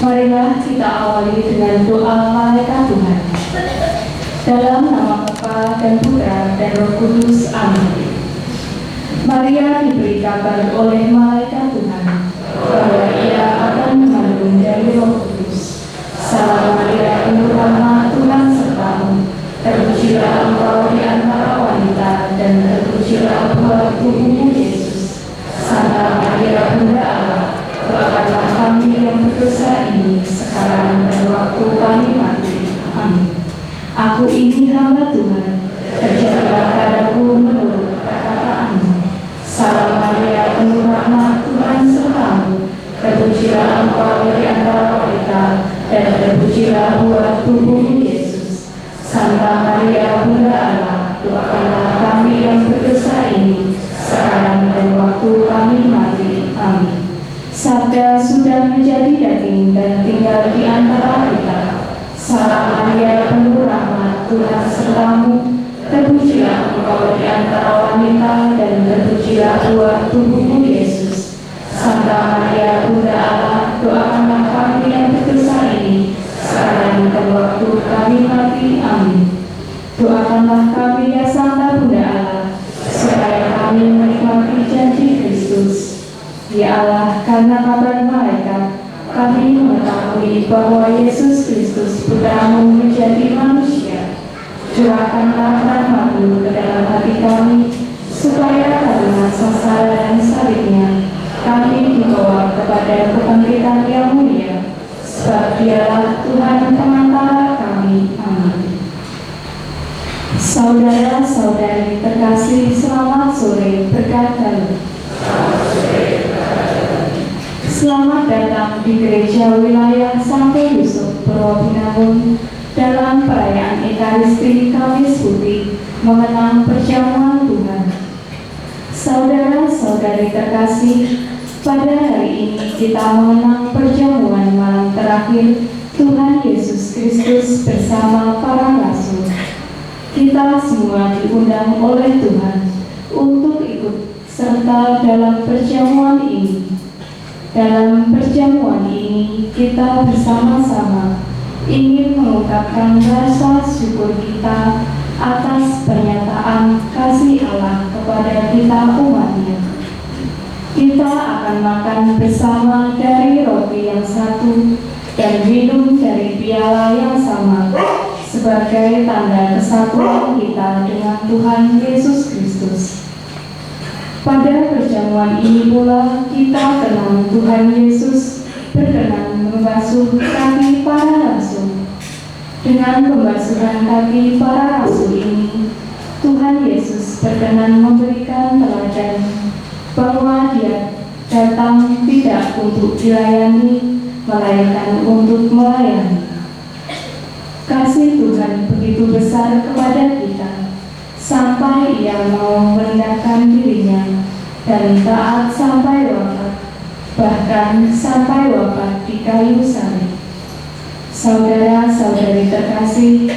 Marilah kita awali dengan doa malaikat Tuhan. Dalam nama Bapa dan Putra dan Roh Kudus. Amin. Maria diberi kabar oleh malaikat Tuhan bahwa ia akan mengandung dari Roh Kudus. Salam Maria, penuh rahmat, Tuhan sertamu. Terpujilah engkau di antara wanita, dan terpujilah buah tubuhmu Yesus. Santa Maria, Bunda Allah, doakanlah kami yang berdosa ini sekarang dan waktu kami mati. Amin. Aku ini hamba Tuhan, terjadilah padaku menurut perkataanmu. Salam Maria, penuh rahmat, Tuhan sertamu. Terpujilah engkau di antara wanita, dan terpujilah buah tubuhmu Yesus. Santa Maria, Bunda Allah, doakanlah kami yang berdosa ini sekarang dan waktu kami mati. Amin. Sabda sudah menjadi daging dan tinggal di antara kita. Salam Maria, penuh rahmat, Tuhan sertamu. Terpujilah engkau di antara wanita, dan terpujilah buah tubuhmu Yesus. Santa Maria, Bunda Allah, doakanlah kami yang berdosa ini sekarang dan waktu kami mati. Amin. Doakanlah kami ya Santa Bunda Allah, supaya kami menikmati janji Kristus. Ya Allah, karena kabar malaikat, kami mengetahui bahwa Yesus Kristus Putramu menjadi manusia. Curahkanlah rahmat-Mu ke dalam hati kami, supaya karena sengsara dan salibnya, kami dibawa kepada kebangkitan yang mulia. Sebab Dialah Tuhan pengantara kami. Amin. Saudara-saudari terkasih, selamat sore berkat Dalam. Selamat datang di Gereja Wilayah Santo Yusuf Purwobinangun dalam perayaan Ekaristi Kamis Putih mengenang perjamuan Tuhan. Saudara-saudari terkasih, pada hari ini kita mengenang perjamuan malam terakhir Tuhan Yesus Kristus bersama para rasul. Kita semua diundang oleh Tuhan untuk ikut serta dalam perjamuan ini. Dalam perjamuan ini kita bersama-sama ingin mengungkapkan rasa syukur kita atas pernyataan kasih Allah kepada kita umatnya. Kita akan makan bersama dari roti yang satu dan minum dari piala yang sama sebagai tanda kesatuan kita dengan Tuhan Yesus Kristus. Pada perjamuan ini pula kita kenal Tuhan Yesus berkenan membasuh kaki para rasul. Dengan pembasuhan kaki para rasul ini, Tuhan Yesus berkenan memberikan teladan bahwa Dia datang tidak untuk dilayani, melainkan untuk melayani. Kasih Tuhan begitu besar kepada kita, sampai Ia mau merendahkan dirinya dan taat sampai wafat, bahkan sampai wafat di kayu salib. Saudara-saudari terkasih,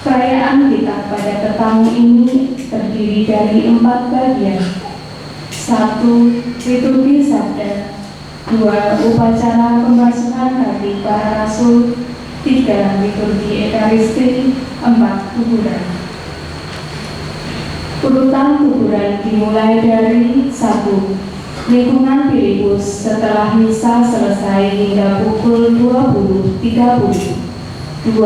perayaan kita pada petang ini terdiri dari 4 bagian. 1. Liturgi Sabda. 2. Upacara pembasuhan kaki para rasul. 3. Liturgi Ekaristi. 4. Kuburan. Urutan kuburan dimulai dari 1. Lingkungan Filipus setelah misa selesai hingga pukul 20.30. 2.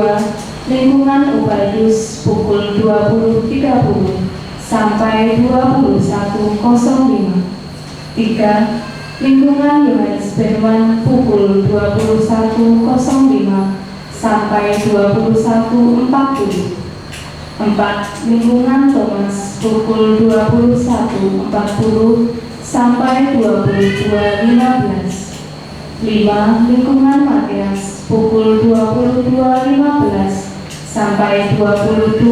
Lingkungan Ubaldus pukul 20.30 sampai 21.05. 3. Lingkungan Yohanes Berman pukul 21.05 sampai 21.40. 4. Lingkungan Thomas pukul 21.40 sampai 22.15. 5. Lingkungan Matias pukul 22.15 sampai 22.50.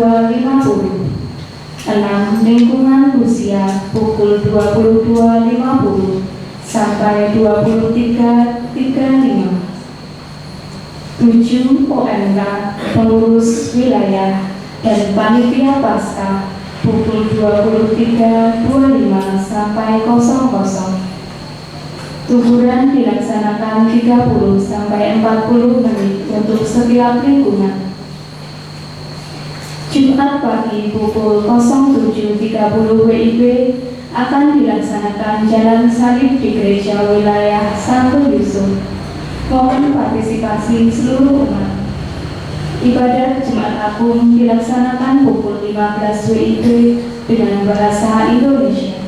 6. Lingkungan Lucia pukul 22.50 sampai 23.35. 7. OMK pengurus wilayah dan panitia Paskah pukul 23.25 sampai 00. Tuguran dilaksanakan 30 sampai 40 menit untuk setiap lingkungan. Jumat pagi pukul 07.30 WIB akan dilaksanakan jalan salib di gereja wilayah Santo Yusuf. Mohon partisipasi seluruh umat. Ibadat Jumat Agung dilaksanakan pukul 15 WIB dengan bahasa Indonesia.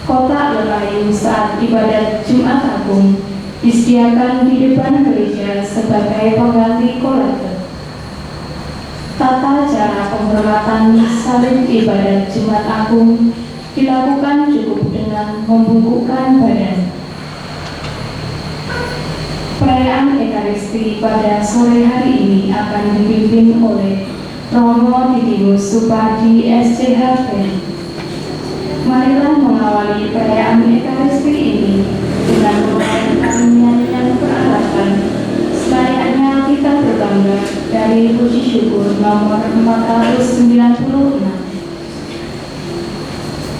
Kotak lelayu saat ibadat Jumat Agung disediakan di depan gereja sebagai pengganti kolektor. Tata cara penghormatan salib ibadat Jumat Agung dilakukan cukup dengan membungkukkan badan. Perayaan Ekaristi pada sore hari ini akan dipimpin oleh Romo Didimus Supardi SCHP. Marilah mengawali perayaan Ekaristi ini dengan memainkan nyanyian perarakan selayaknya kita berbangga dari puji syukur nomor 496.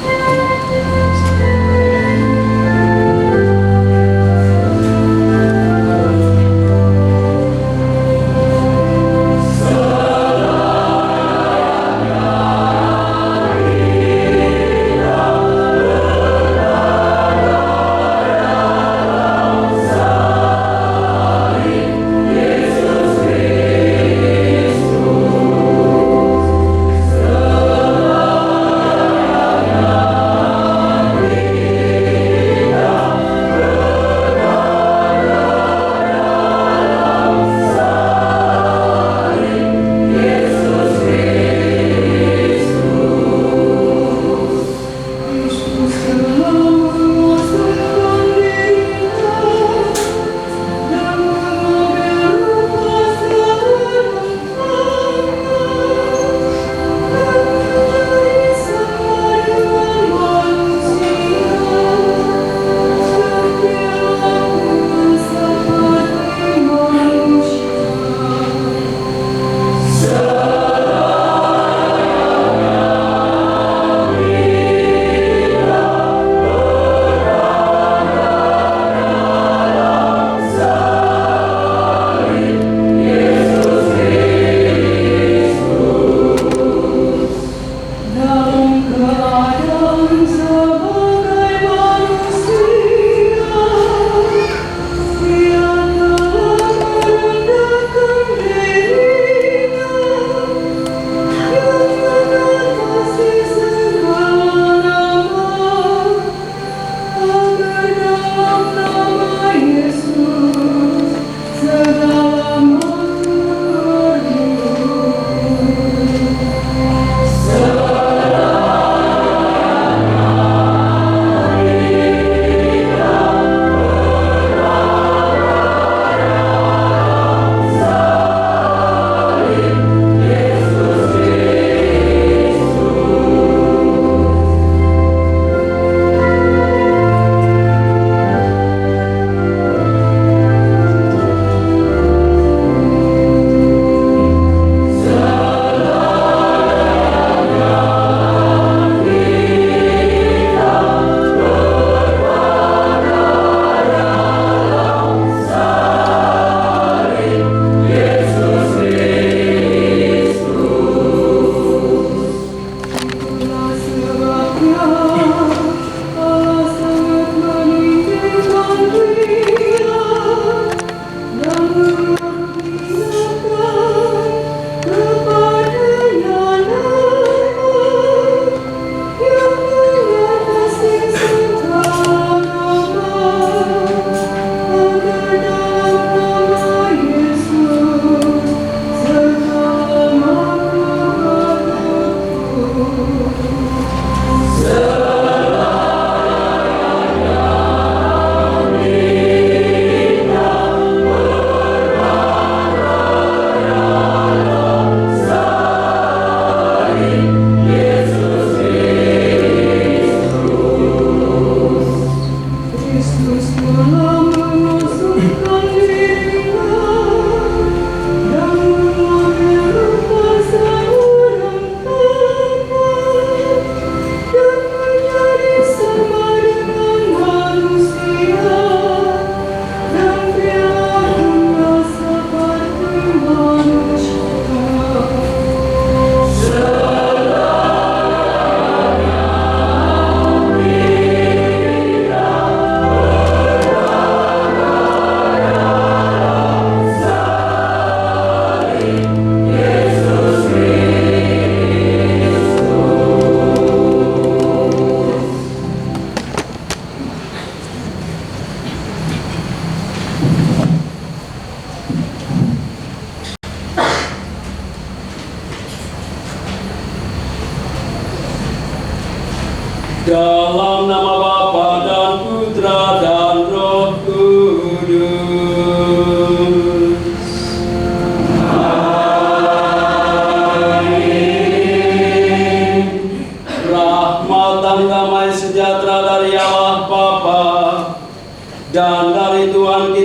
Yesus Kristus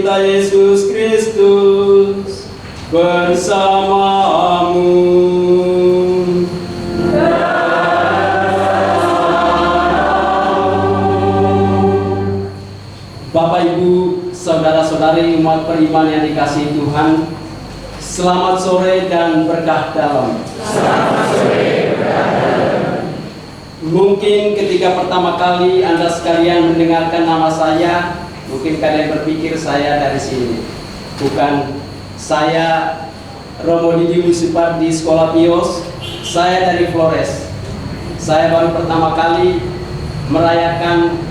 kita Yesus Kristus bersamamu. Bapak, Ibu, saudara-saudari umat beriman yang dikasihi Tuhan, selamat sore dan berkah dalam. Selamat sore, berkah dalam. Mungkin ketika pertama kali Anda sekalian mendengarkan nama saya, mungkin kalian berpikir saya dari sini. Bukan, saya Romo Didius Supardi Sekolah Pios, saya dari Flores. Saya baru pertama kali merayakan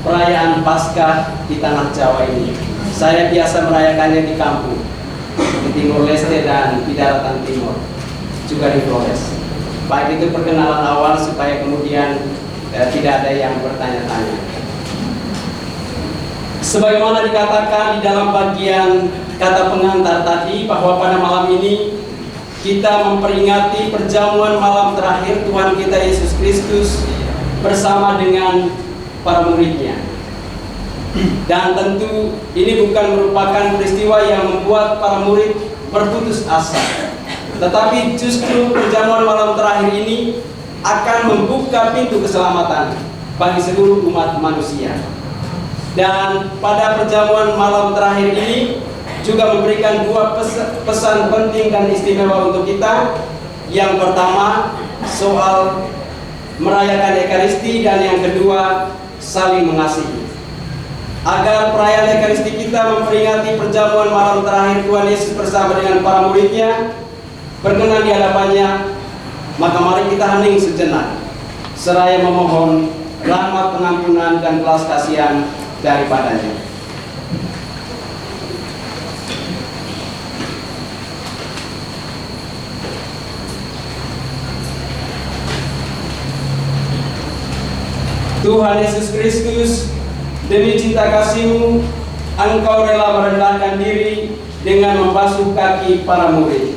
perayaan Paskah di tanah Jawa ini. Saya biasa merayakannya di kampung, di Timur Leste dan di Daratan Timur, juga di Flores. Baik, itu perkenalan awal supaya kemudian tidak ada yang bertanya-tanya. Sebagaimana dikatakan di dalam bagian kata pengantar tadi, bahwa pada malam ini kita memperingati perjamuan malam terakhir Tuhan kita Yesus Kristus bersama dengan para muridnya. Dan tentu ini bukan merupakan peristiwa yang membuat para murid berputus asa, tetapi justru perjamuan malam terakhir ini akan membuka pintu keselamatan bagi seluruh umat manusia. Dan pada perjamuan malam terakhir ini juga memberikan dua pesan penting dan istimewa untuk kita. Yang pertama, soal merayakan Ekaristi, dan yang kedua, saling mengasihi. Agar perayaan Ekaristi kita memperingati perjamuan malam terakhir Tuhan Yesus bersama dengan para muridnya berkenan di hadapannya, maka mari kita hening sejenak seraya memohon rahmat, pengampunan, dan belas kasihan daripadanya. Tuhan Yesus Kristus, demi cinta kasih-Mu, Engkau rela merendahkan diri dengan membasuh kaki para murid.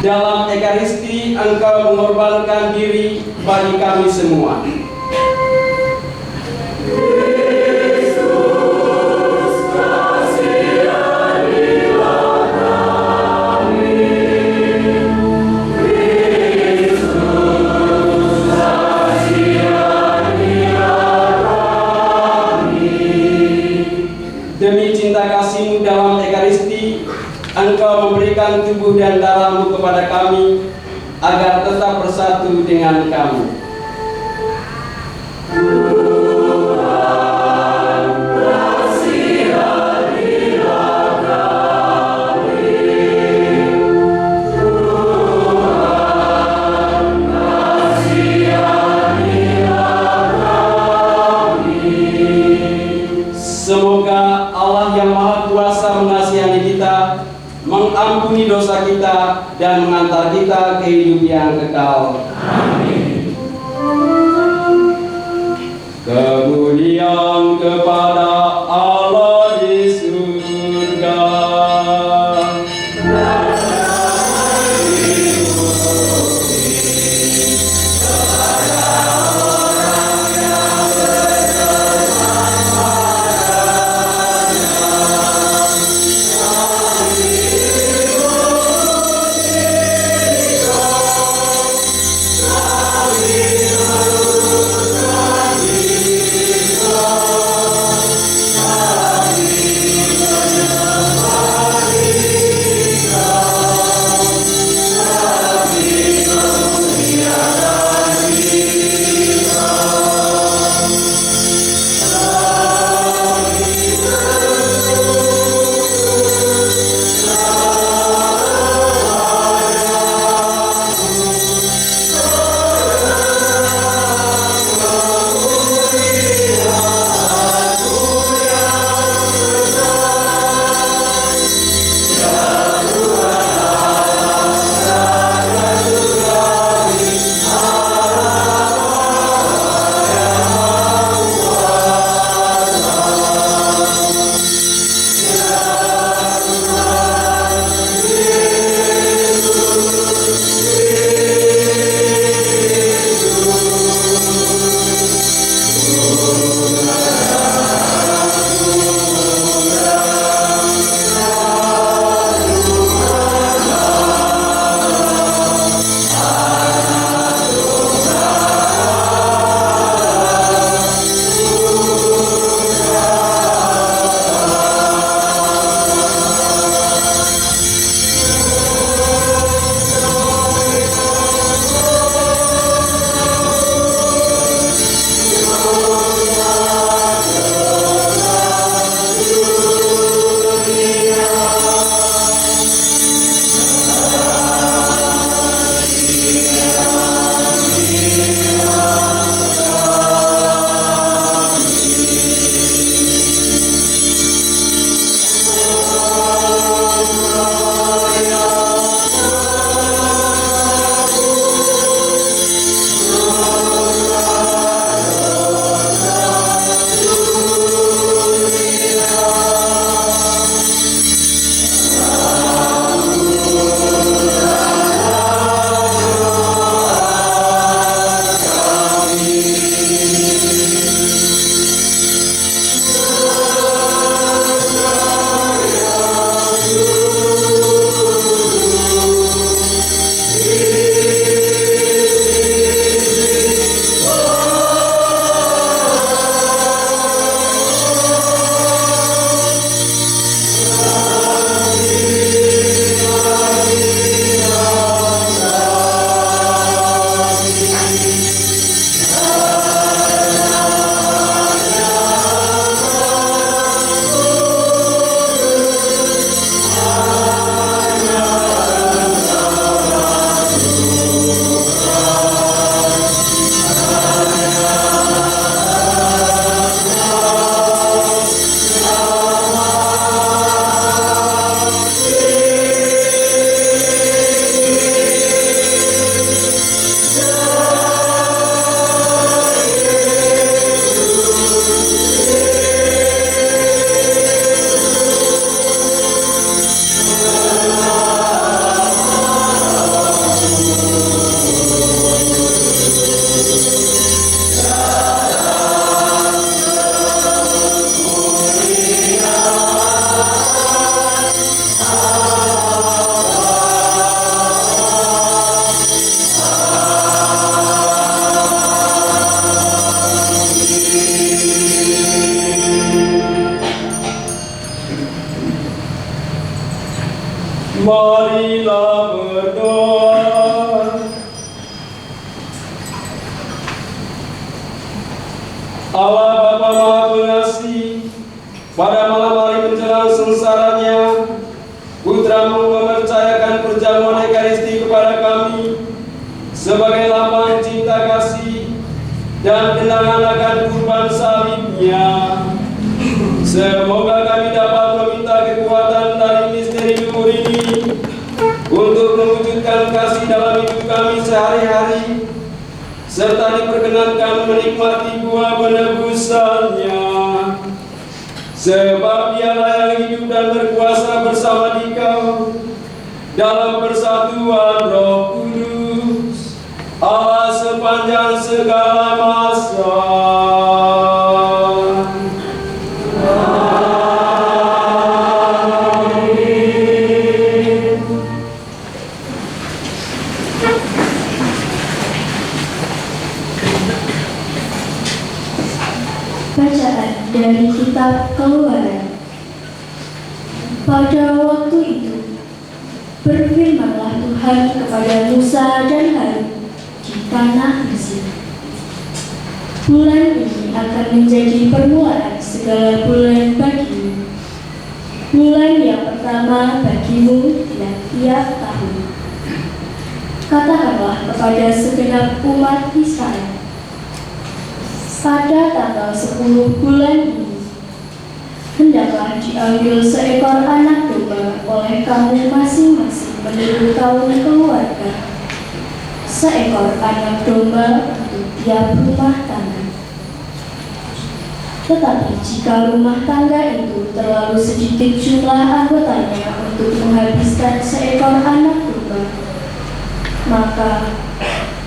Dalam Ekaristi, Engkau mengorbankan diri bagi kami semua. Kristus, kasihanilah kami. Kristus, kasihanilah kami. Demi cinta kasih-Mu dalam Ekaristi, Engkau memberikan tubuh dan darah-Mu kepada kami, agar tetap bersatu dengan kami. Tuhan, kasihanilah kami. Tuhan, kasihanilah kami. Semoga Allah yang Maha Kuasa mengasihani kita, mengampuni dosa kita, dan mengantar kita ke hidup yang kekal. Amin. Kemuliaan kepada Allah di surga. Marilah berdoa. Allah Bapa Maha Pengasih, pada malam hari menjelang sengsaranya, Putra-Mu mempercayakan perjamuan Ekaristi kepada kami sebagai lambang cinta kasih dan kenangan akan kurban salibnya. Semoga kami dapat meminta kekuatan dari misteri luhur ini untuk mewujudkan kasih dalam hidup kami sehari-hari, serta diperkenankan menikmati buah penebusannya. Sebab Dialah yang hidup dan berkuasa bersama Dikau dalam persatuan Roh Kudus, Allah sepanjang segala masa. Bacaan dari kitab Keluaran. Pada waktu itu, berfirmanlah Tuhan kepada Musa dan Harun di tanah Mesir. Bulan ini akan menjadi permulaan segala bulan bagimu. Bulan yang pertama bagimu tiap tahun. Katakanlah kepada segenap umat Israel, pada tanggal 10 bulan ini, hendaklah diambil seekor anak domba oleh kamu masing-masing menurut kaum keluarga, seekor anak domba untuk tiap rumah tangga. Tetapi jika rumah tangga itu terlalu sedikit jumlah anggotanya untuk menghabiskan seekor anak domba, maka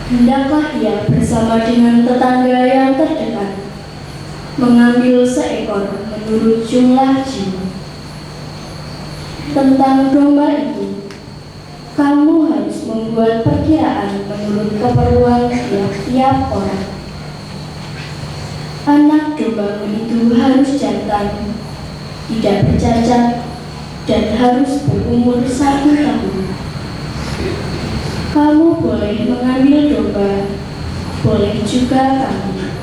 hendaklah ia bersama dengan tetangga yang terdekat mengambil seekor menurut jumlah jiwa. Tentang domba itu, kamu harus membuat perkiraan menurut keperluan tiap-tiap orang. Anak domba itu harus jantan, tidak bercacat, dan harus berumur 1 tahun. Kamu boleh mengambil domba, boleh juga kambing.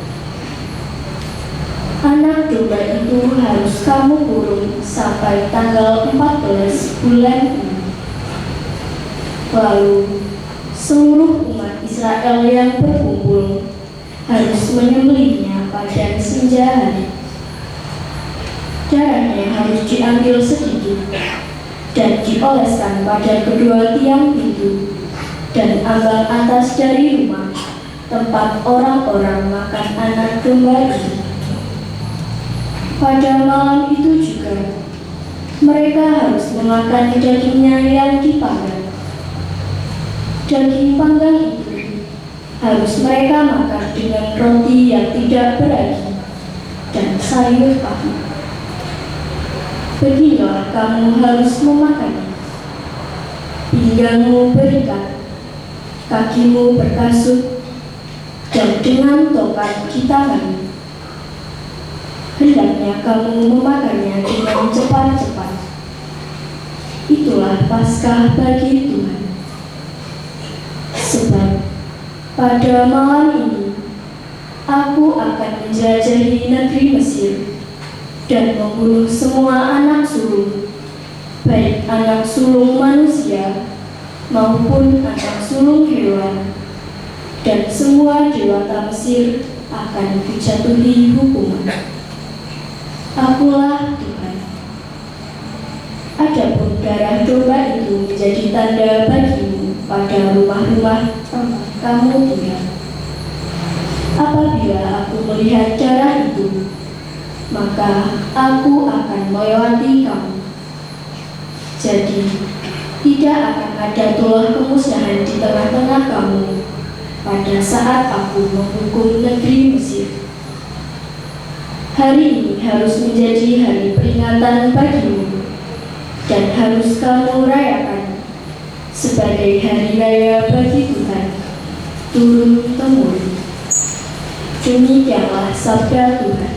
Anak domba itu harus kamu kurung sampai tanggal 14 bulan ini. Lalu, seluruh umat Israel yang berkumpul harus menyembelihnya pada senja hari. Darahnya harus diambil sedikit dan dioleskan pada kedua tiang pintu dan ambang atas dari rumah tempat orang-orang makan anak domba itu. Pada malam itu juga, mereka harus memakan dagingnya yang dipanggang. Daging panggang itu harus mereka makan dengan roti yang tidak beragi dan sayur pahit. Beginilah kamu harus memakannya. Pinggangmu berikat, kakimu berkasut, dan dengan tokat di tanganmu. Hendaknya kamu memakannya dengan cepat-cepat. Itulah Paskah bagi Tuhan. Sebab pada malam ini aku akan menjelajahi negeri Mesir dan membunuh semua anak sulung, baik anak sulung manusia maupun anak sulung hewan, dan semua dewata Mesir akan dijatuhi hukuman. Akulah Tuhan. Adapun darah domba itu menjadi tanda bagimu pada rumah-rumah tempat kamu tinggal. Apabila aku melihat darah itu, maka aku akan melewati kamu. Jadi, tidak akan ada tulah kemusnahan di tengah-tengah kamu pada saat aku menghukum negeri Mesir. Hari ini harus menjadi hari peringatan bagimu dan harus kamu rayakan sebagai hari raya bagi Tuhan turun-temurun. Demikianlah sabda Tuhan.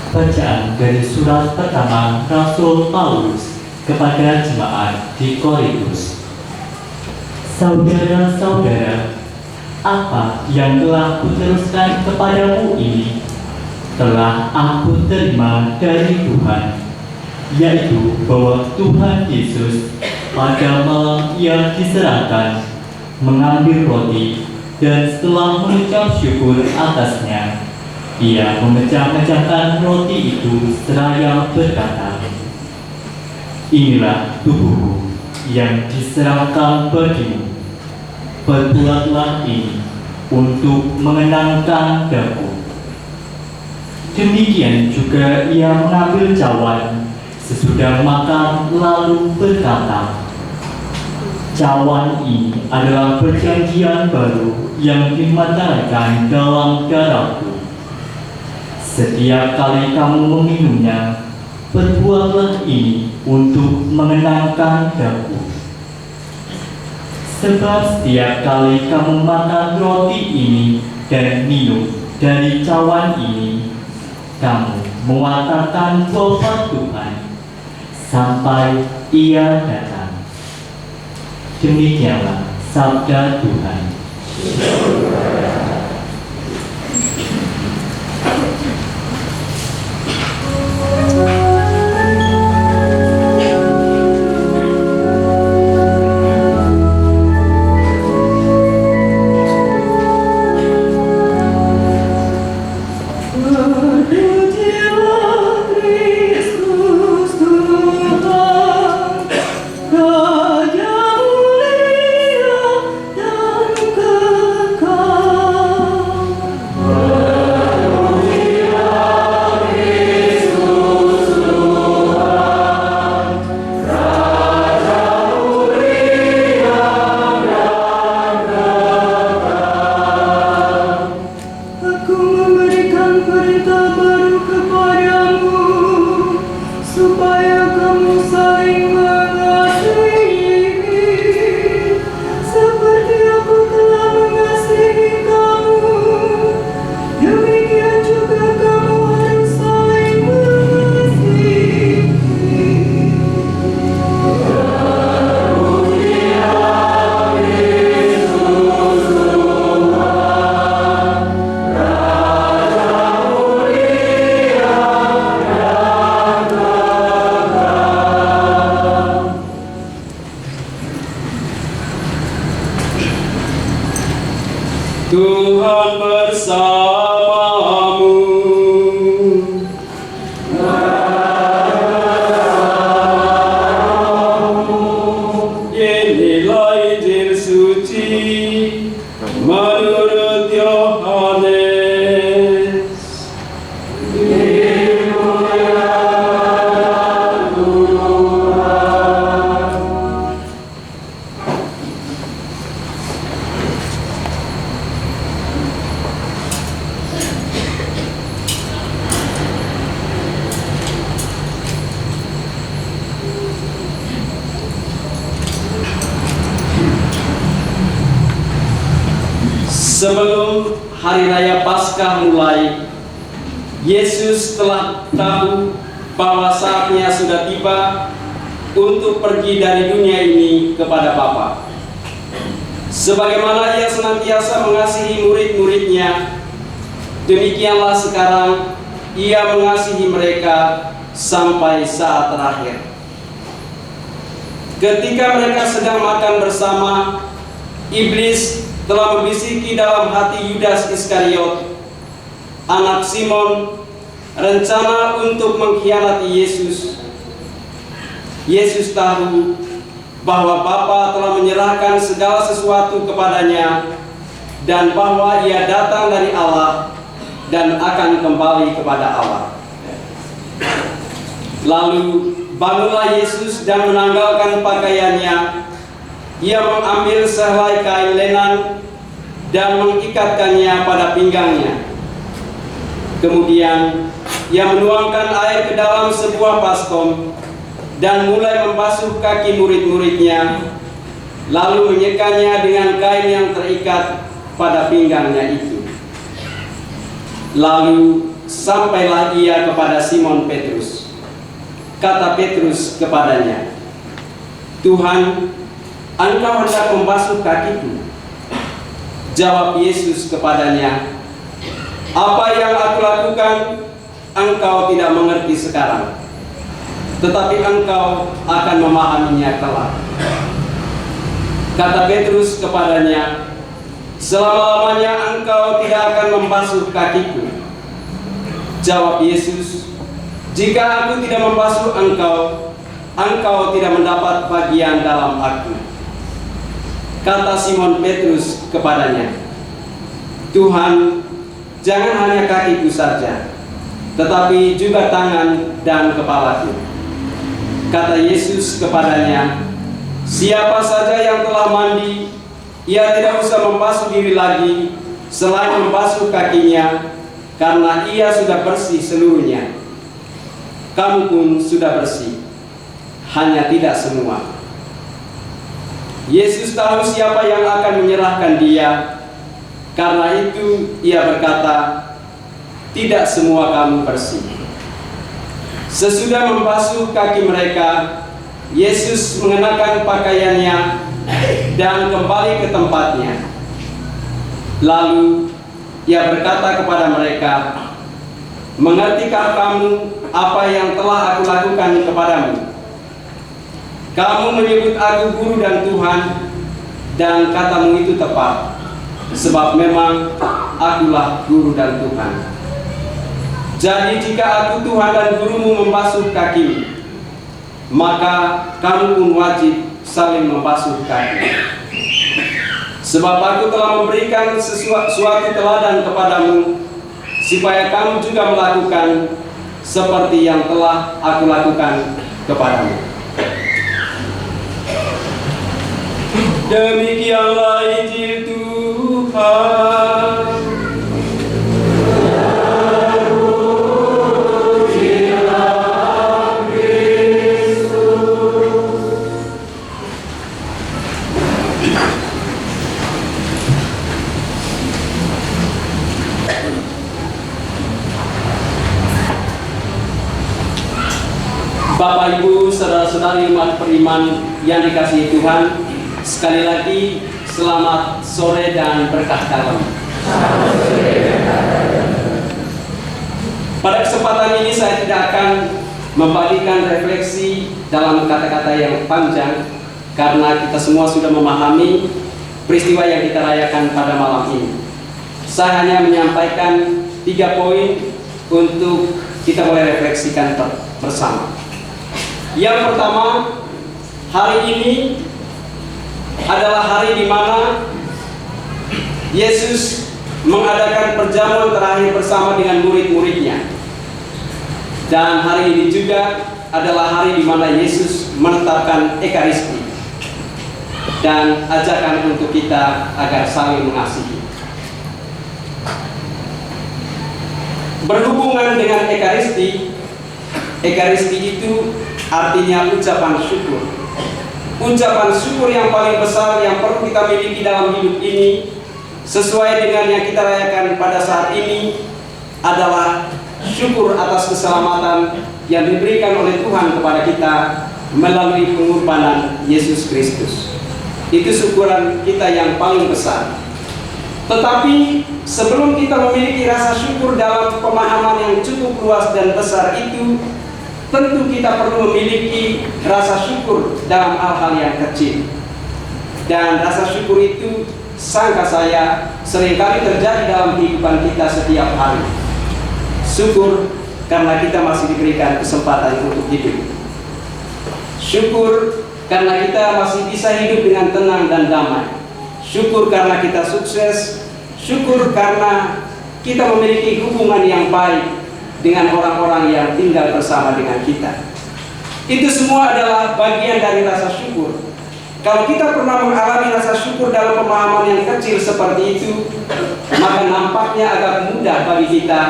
Bacaan dari surat pertama Rasul Paulus kepada jemaat di Korintus. Saudara-saudara, apa yang telah kuteruskan kepadamu ini telah aku terima dari Tuhan, yaitu bahwa Tuhan Yesus pada malam Ia diserahkan mengambil roti, dan setelah mengucap syukur atasnya, Ia memecah-mecahkan roti itu seraya berkata, "Inilah tubuhku yang diserahkan bagimu. Perbuatlah ini untuk mengenangkan aku." Demikian juga Ia mengambil cawan sesudah makan lalu berkata, "Cawan ini adalah perjanjian baru yang dimatarakan dalam darahku. Setiap kali kamu meminumnya, perbuatlah ini untuk mengenangkan aku. Sebab setiap kali kamu makan roti ini dan minum dari cawan ini, kamu mewatakan wafat Tuhan sampai Ia datang." Demikianlah sabda Tuhan. Tuhan bersamamu. Inilah Injil suci menurut Yohanes. Sebelum hari raya Paskah mulai, Yesus telah tahu bahwa saatnya sudah tiba untuk pergi dari dunia ini kepada Bapa. Sebagaimana Ia senantiasa mengasihi murid-muridnya, demikianlah sekarang Ia mengasihi mereka sampai saat terakhir. Ketika mereka sedang makan bersama, iblis telah membisiki dalam hati Yudas Iskariot, anak Simon, rencana untuk mengkhianati Yesus. Yesus tahu bahwa Bapa telah menyerahkan segala sesuatu kepadanya dan bahwa Ia datang dari Allah dan akan kembali kepada Allah. Lalu bangunlah Yesus dan menanggalkan pakaiannya. Ia mengambil sehelai kain lenan dan mengikatkannya pada pinggangnya. Kemudian Ia menuangkan air ke dalam sebuah baskom dan mulai membasuh kaki murid-muridnya, lalu menyekanya dengan kain yang terikat pada pinggangnya itu. Lalu sampailah ia kepada Simon Petrus. Kata Petrus kepadanya, "Tuhan, Engkau hendak membasuh kakiku?" Jawab Yesus kepadanya, "Apa yang aku lakukan, engkau tidak mengerti sekarang, tetapi engkau akan memahaminya kelak." Kata Petrus kepadanya, "Selama-lamanya engkau tidak akan membasuh kakiku." Jawab Yesus, "Jika aku tidak membasuh engkau, engkau tidak mendapat bagian dalam aku." Kata Simon Petrus kepadanya, "Tuhan, jangan hanya kakiku saja, tetapi juga tangan dan kepalaku." Kata Yesus kepadanya, "Siapa saja yang telah mandi, ia tidak usah membasuh diri lagi selain membasuh kakinya, karena ia sudah bersih seluruhnya. Kamu pun sudah bersih, hanya tidak semua." Yesus tahu siapa yang akan menyerahkan dia. Karena itu ia berkata, "Tidak semua kamu bersih." Sesudah membasuh kaki mereka, Yesus mengenakan pakaiannya dan kembali ke tempatnya. Lalu ia berkata kepada mereka, "Mengertikah kamu apa yang telah aku lakukan kepadamu? Kamu menyebut aku guru dan Tuhan, dan katamu itu tepat, sebab memang akulah guru dan Tuhan. Jadi jika aku Tuhan dan gurumu membasuh kakimu, maka kamu pun wajib saling membasuh kaki. Sebab aku telah memberikan suatu teladan kepadamu, supaya kamu juga melakukan seperti yang telah aku lakukan kepadamu." Demikianlah Injil Tuhan. Bapak, Ibu, saudara-saudari umat beriman yang dikasihi Tuhan, sekali lagi selamat sore dan berkah dalam. Pada kesempatan ini saya tidak akan membagikan refleksi dalam kata-kata yang panjang, karena kita semua sudah memahami peristiwa yang kita rayakan pada malam ini. Saya hanya menyampaikan 3 poin untuk kita mulai refleksikan bersama. Yang pertama, hari ini adalah hari di mana Yesus mengadakan perjamuan terakhir bersama dengan murid-muridnya. Dan hari ini juga adalah hari di mana Yesus menetapkan Ekaristi dan ajakan untuk kita agar saling mengasihi. Berhubungan dengan Ekaristi, Ekaristi itu artinya ucapan syukur. Ucapan syukur yang paling besar yang perlu kita miliki dalam hidup ini, sesuai dengan yang kita rayakan pada saat ini, adalah syukur atas keselamatan yang diberikan oleh Tuhan kepada kita melalui pengorbanan Yesus Kristus. Itu syukuran kita yang paling besar. Tetapi sebelum kita memiliki rasa syukur dalam pemahaman yang cukup luas dan besar itu, tentu kita perlu memiliki rasa syukur dalam hal-hal yang kecil. Dan rasa syukur itu, sangka saya, seringkali terjadi dalam kehidupan kita setiap hari. Syukur karena kita masih diberikan kesempatan untuk hidup. Syukur karena kita masih bisa hidup dengan tenang dan damai. Syukur karena kita sukses. Syukur karena kita memiliki hubungan yang baik dengan orang-orang yang tinggal bersama dengan kita. Itu semua adalah bagian dari rasa syukur. Kalau kita pernah mengalami rasa syukur dalam pemahaman yang kecil seperti itu, maka nampaknya agak mudah bagi kita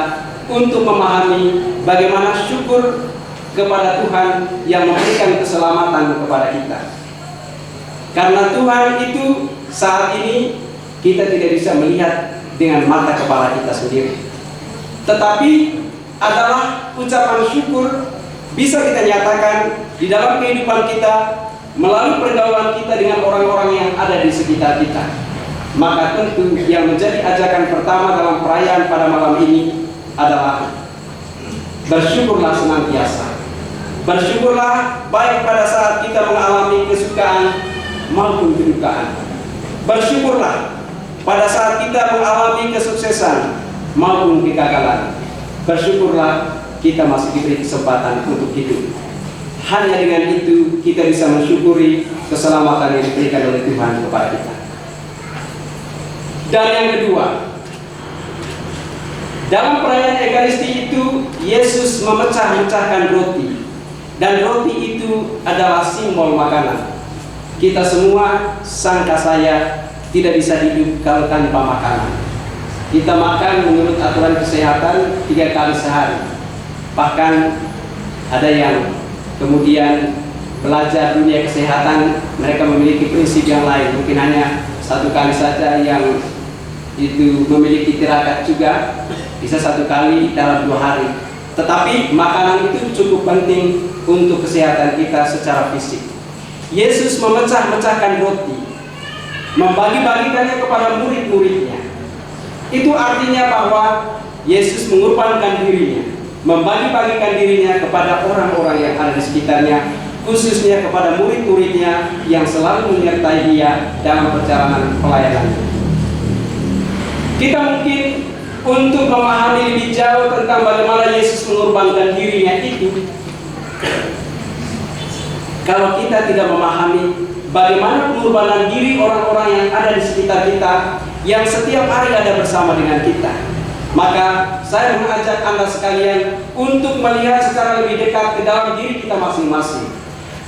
untuk memahami bagaimana syukur kepada Tuhan yang memberikan keselamatan kepada kita. Karena Tuhan itu saat ini kita tidak bisa melihat dengan mata kepala kita sendiri. Tetapi adalah ucapan syukur bisa kita nyatakan di dalam kehidupan kita melalui pergaulan kita dengan orang-orang yang ada di sekitar kita. Maka tentu yang menjadi ajakan pertama dalam perayaan pada malam ini adalah bersyukurlah senantiasa. Bersyukurlah baik pada saat kita mengalami kesukaan maupun kedukaan. Bersyukurlah pada saat kita mengalami kesuksesan maupun kegagalan. Bersyukurlah kita masih diberi kesempatan untuk hidup. Hanya dengan itu kita bisa mensyukuri keselamatan yang diberikan oleh Tuhan kepada kita. Dan yang kedua, dalam perayaan Ekaristi itu Yesus memecah-mecahkan roti. Dan roti itu adalah simbol makanan. Kita semua, sangka saya, tidak bisa hidup kalau tanpa makanan. Kita makan menurut aturan kesehatan 3 kali sehari. Bahkan ada yang kemudian belajar dunia kesehatan, mereka memiliki prinsip yang lain. Mungkin hanya 1 kali saja yang itu memiliki tirakat juga, bisa 1 kali dalam 2 hari. Tetapi makanan itu cukup penting untuk kesehatan kita secara fisik. Yesus memecah-mecahkan roti, membagi-bagikannya kepada murid-muridnya. Itu artinya bahwa Yesus mengorbankan dirinya, membagi-bagikan dirinya kepada orang-orang yang ada di sekitarnya, khususnya kepada murid-muridnya yang selalu menyertai dia dalam perjalanan pelayanannya. Kita mungkin untuk memahami lebih jauh tentang bagaimana Yesus mengorbankan dirinya itu, kalau kita tidak memahami bagaimana pengorbanan diri orang-orang yang ada di sekitar kita, yang setiap hari ada bersama dengan kita, maka saya mengajak Anda sekalian untuk melihat secara lebih dekat ke dalam diri kita masing-masing.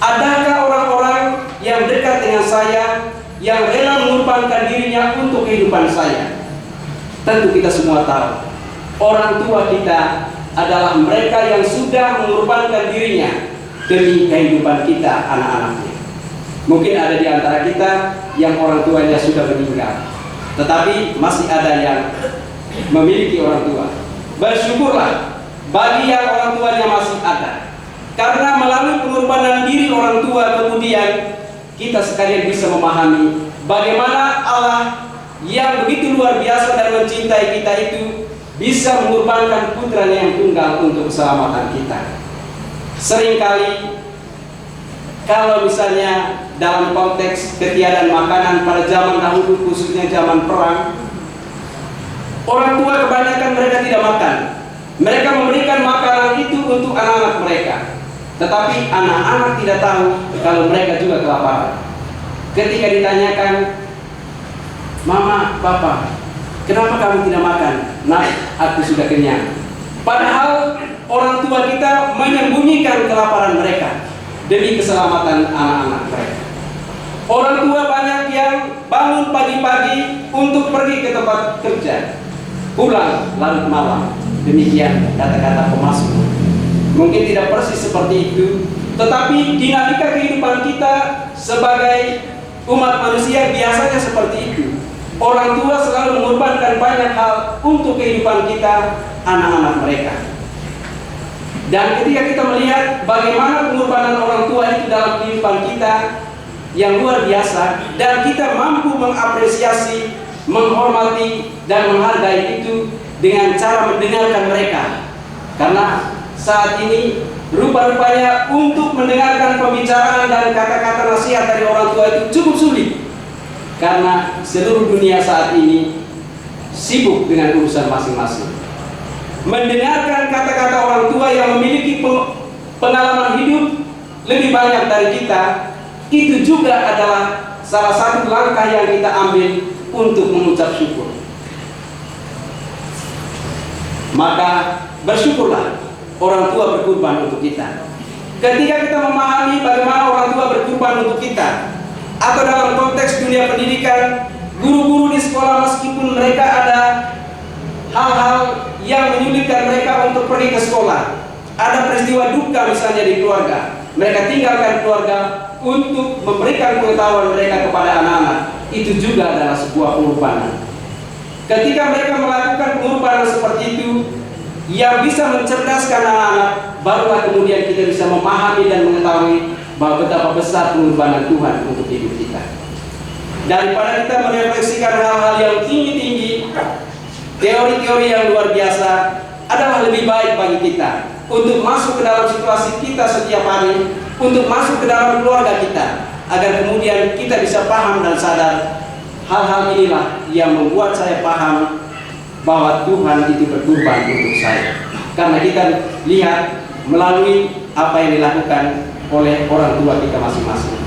Adakah orang-orang yang dekat dengan saya yang rela mengorbankan dirinya untuk kehidupan saya? Tentu kita semua tahu, orang tua kita adalah mereka yang sudah mengorbankan dirinya demi kehidupan kita, anak-anaknya. Mungkin ada di antara kita yang orang tuanya sudah meninggal, tetapi masih ada yang memiliki orang tua. Bersyukurlah bagi yang orang tuanya masih ada, karena melalui pengorbanan diri orang tua kemudian kita sekalian bisa memahami bagaimana Allah yang begitu luar biasa dan mencintai kita itu bisa mengorbankan putranya yang tunggal untuk keselamatan kita. Seringkali kalau misalnya dalam konteks ketiadaan makanan pada zaman dahulu, khususnya zaman perang, orang tua kebanyakan mereka tidak makan. Mereka memberikan makanan itu untuk anak-anak mereka, tetapi anak-anak tidak tahu kalau mereka juga kelaparan. Ketika ditanyakan, "Mama, Papa, kenapa kamu tidak makan?" "Nah, aku sudah kenyang." Padahal orang tua kita menyembunyikan kelaparan mereka demi keselamatan anak-anak mereka. Orang tua banyak yang bangun pagi-pagi untuk pergi ke tempat kerja, pulang larut malam. Demikian kata-kata pemazmur. Mungkin tidak persis seperti itu, tetapi dinamika kehidupan kita sebagai umat manusia biasanya seperti itu. Orang tua selalu mengorbankan banyak hal untuk kehidupan kita, anak-anak mereka. Dan ketika kita melihat bagaimana pengorbanan orang tua itu dalam kehidupan kita yang luar biasa, dan kita mampu mengapresiasi, menghormati, dan menghargai itu dengan cara mendengarkan mereka. Karena saat ini rupa-rupanya untuk mendengarkan pembicaraan dan kata-kata nasihat dari orang tua itu cukup sulit, karena seluruh dunia saat ini sibuk dengan urusan masing-masing. Mendengarkan kata-kata orang tua yang memiliki pengalaman hidup lebih banyak dari kita, itu juga adalah salah satu langkah yang kita ambil untuk mengucap syukur. Maka bersyukurlah orang tua berkorban untuk kita. Ketika kita memahami bagaimana orang tua berkorban untuk kita, atau dalam konteks dunia pendidikan, guru-guru di sekolah meskipun mereka ada hal-hal yang menyulitkan mereka untuk pergi ke sekolah, ada peristiwa duka misalnya di keluarga, mereka tinggalkan keluarga untuk memberikan pengetahuan mereka kepada anak-anak, itu juga adalah sebuah pengorbanan. Ketika mereka melakukan pengorbanan seperti itu, yang bisa mencerdaskan anak-anak, barulah kemudian kita bisa memahami dan mengetahui bahwa betapa besar pengorbanan Tuhan untuk hidup kita. Daripada kita merefleksikan hal-hal yang tinggi-tinggi, teori-teori yang luar biasa, adalah lebih baik bagi kita untuk masuk ke dalam situasi kita setiap hari, untuk masuk ke dalam keluarga kita, agar kemudian kita bisa paham dan sadar hal-hal inilah yang membuat saya paham bahwa Tuhan itu berkorban untuk saya. Karena kita lihat melalui apa yang dilakukan oleh orang tua kita masing-masing.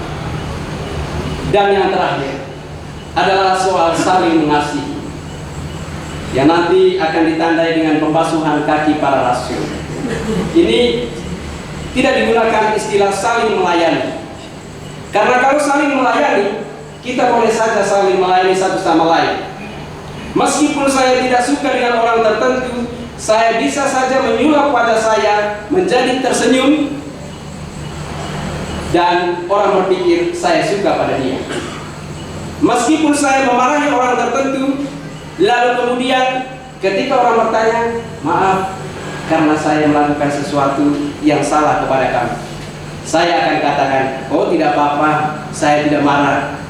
Dan yang terakhir adalah soal saling mengasihi, yang nanti akan ditandai dengan pembasuhan kaki para rasul. Ini tidak digunakan istilah saling melayani, karena kalau saling melayani, kita boleh saja saling melayani satu sama lain. Meskipun saya tidak suka dengan orang tertentu, saya bisa saja menyulap wajah saya menjadi tersenyum, dan orang berpikir saya suka pada dia. Meskipun saya memarahi orang tertentu, lalu kemudian ketika orang bertanya, maaf karena saya melakukan sesuatu yang salah kepada kamu, saya akan katakan, oh tidak apa-apa, saya tidak marah,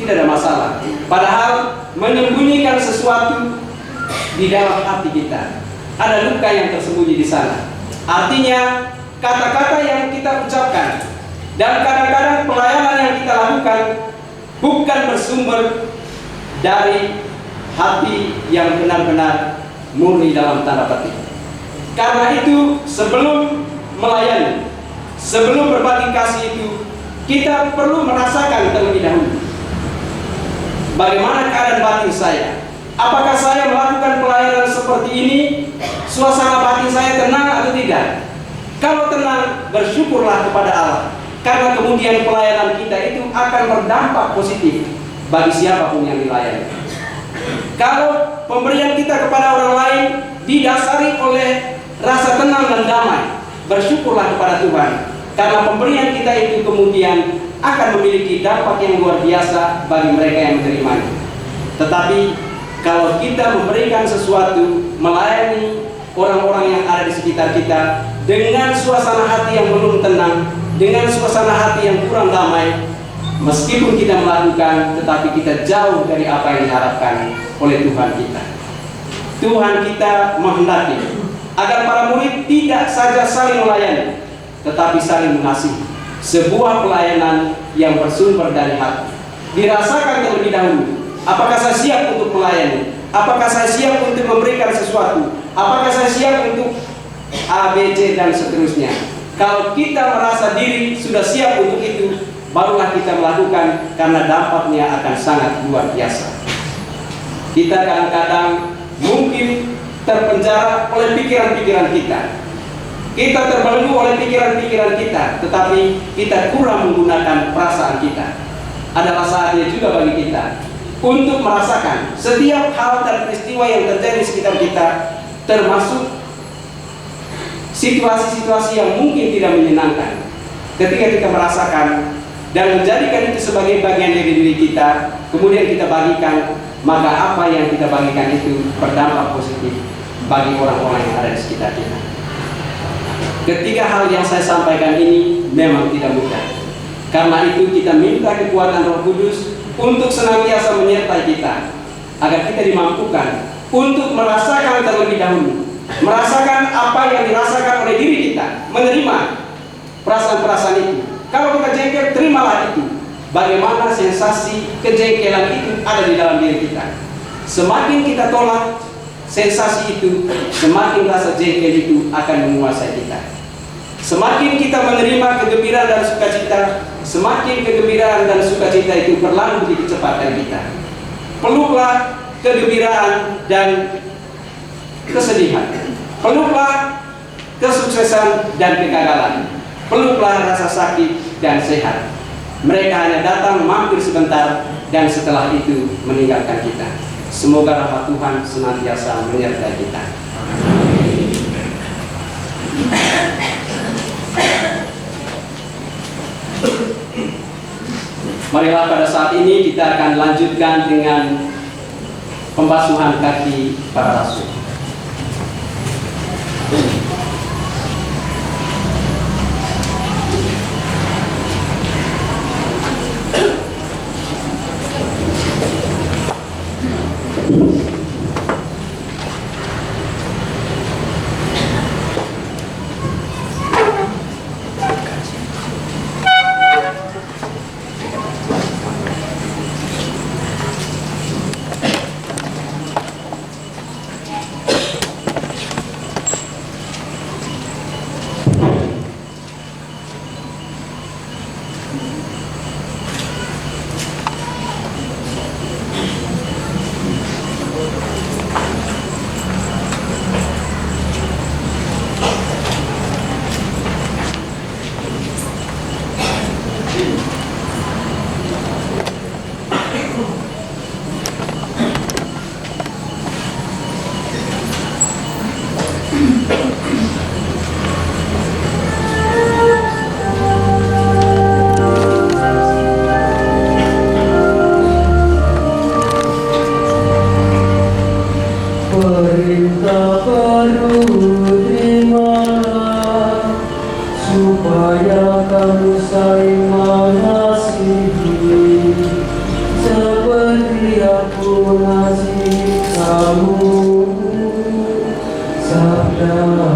tidak ada masalah. Padahal menyembunyikan sesuatu di dalam hati kita, ada luka yang tersembunyi di sana. Artinya kata-kata yang kita ucapkan dan kadang-kadang pelayanan yang kita lakukan bukan bersumber dari hati yang benar-benar murni dalam tanda petik. Karena itu sebelum melayani, sebelum berbagi kasih itu, kita perlu merasakan terlebih dahulu bagaimana keadaan batin saya. Apakah saya melakukan pelayanan seperti ini, suasana batin saya tenang atau tidak? Kalau tenang, bersyukurlah kepada Allah, karena kemudian pelayanan kita itu akan berdampak positif bagi siapapun yang dilayani. Kalau pemberian kita kepada orang lain didasari oleh rasa tenang dan damai, bersyukurlah kepada Tuhan, karena pemberian kita itu kemudian akan memiliki dampak yang luar biasa bagi mereka yang menerimanya. Tetapi kalau kita memberikan sesuatu, melayani orang-orang yang ada di sekitar kita dengan suasana hati yang belum tenang, dengan suasana hati yang kurang damai, meskipun kita melakukan, tetapi kita jauh dari apa yang diharapkan oleh Tuhan kita. Tuhan kita menghendaki agar para murid tidak saja saling melayani, tetapi saling mengasihi. Sebuah pelayanan yang bersumber dari hati, dirasakan terlebih dahulu. Apakah saya siap untuk melayani? Apakah saya siap untuk memberikan sesuatu? Apakah saya siap untuk A, B, C, dan seterusnya? Kalau kita merasa diri sudah siap untuk itu, barulah kita melakukan, karena dampaknya akan sangat luar biasa. Kita kadang-kadang mungkin terpenjara oleh pikiran-pikiran kita. Kita terbelenggu oleh pikiran-pikiran kita, tetapi kita kurang menggunakan perasaan kita. Adalah saatnya juga bagi kita untuk merasakan setiap hal dan peristiwa yang terjadi di sekitar kita, termasuk situasi-situasi yang mungkin tidak menyenangkan. Ketika kita merasakan dan menjadikan itu sebagai bagian dari diri kita, kemudian kita bagikan, maka apa yang kita bagikan itu berdampak positif bagi orang-orang yang ada di sekitar kita. Ketiga hal yang saya sampaikan ini memang tidak mudah. Karena itu kita minta kekuatan Roh Kudus untuk senantiasa menyertai kita, agar kita dimampukan untuk merasakan terlebih dahulu, merasakan apa yang dirasakan oleh diri kita, menerima perasaan-perasaan itu. Kalau kita jengkel, terimalah itu. Bagaimana sensasi kejengkelan itu ada di dalam diri kita. Semakin kita tolak sensasi itu, semakin rasa jengkel itu akan menguasai kita. Semakin kita menerima kegembiraan dan sukacita, semakin kegembiraan dan sukacita itu berlalu begitu cepat dari kita. Peluklah kegembiraan dan kesedihan, peluklah kesuksesan dan kegagalan, peluklah rasa sakit dan sehat. Mereka hanya datang mampir sebentar dan setelah itu meninggalkan kita. Semoga rahmat Tuhan senantiasa menyertai kita. Marilah pada saat ini kita akan lanjutkan dengan pembasuhan kaki para rasul. supaya kamu saling mengasihi seperti aku mengasihi kamu. Sabda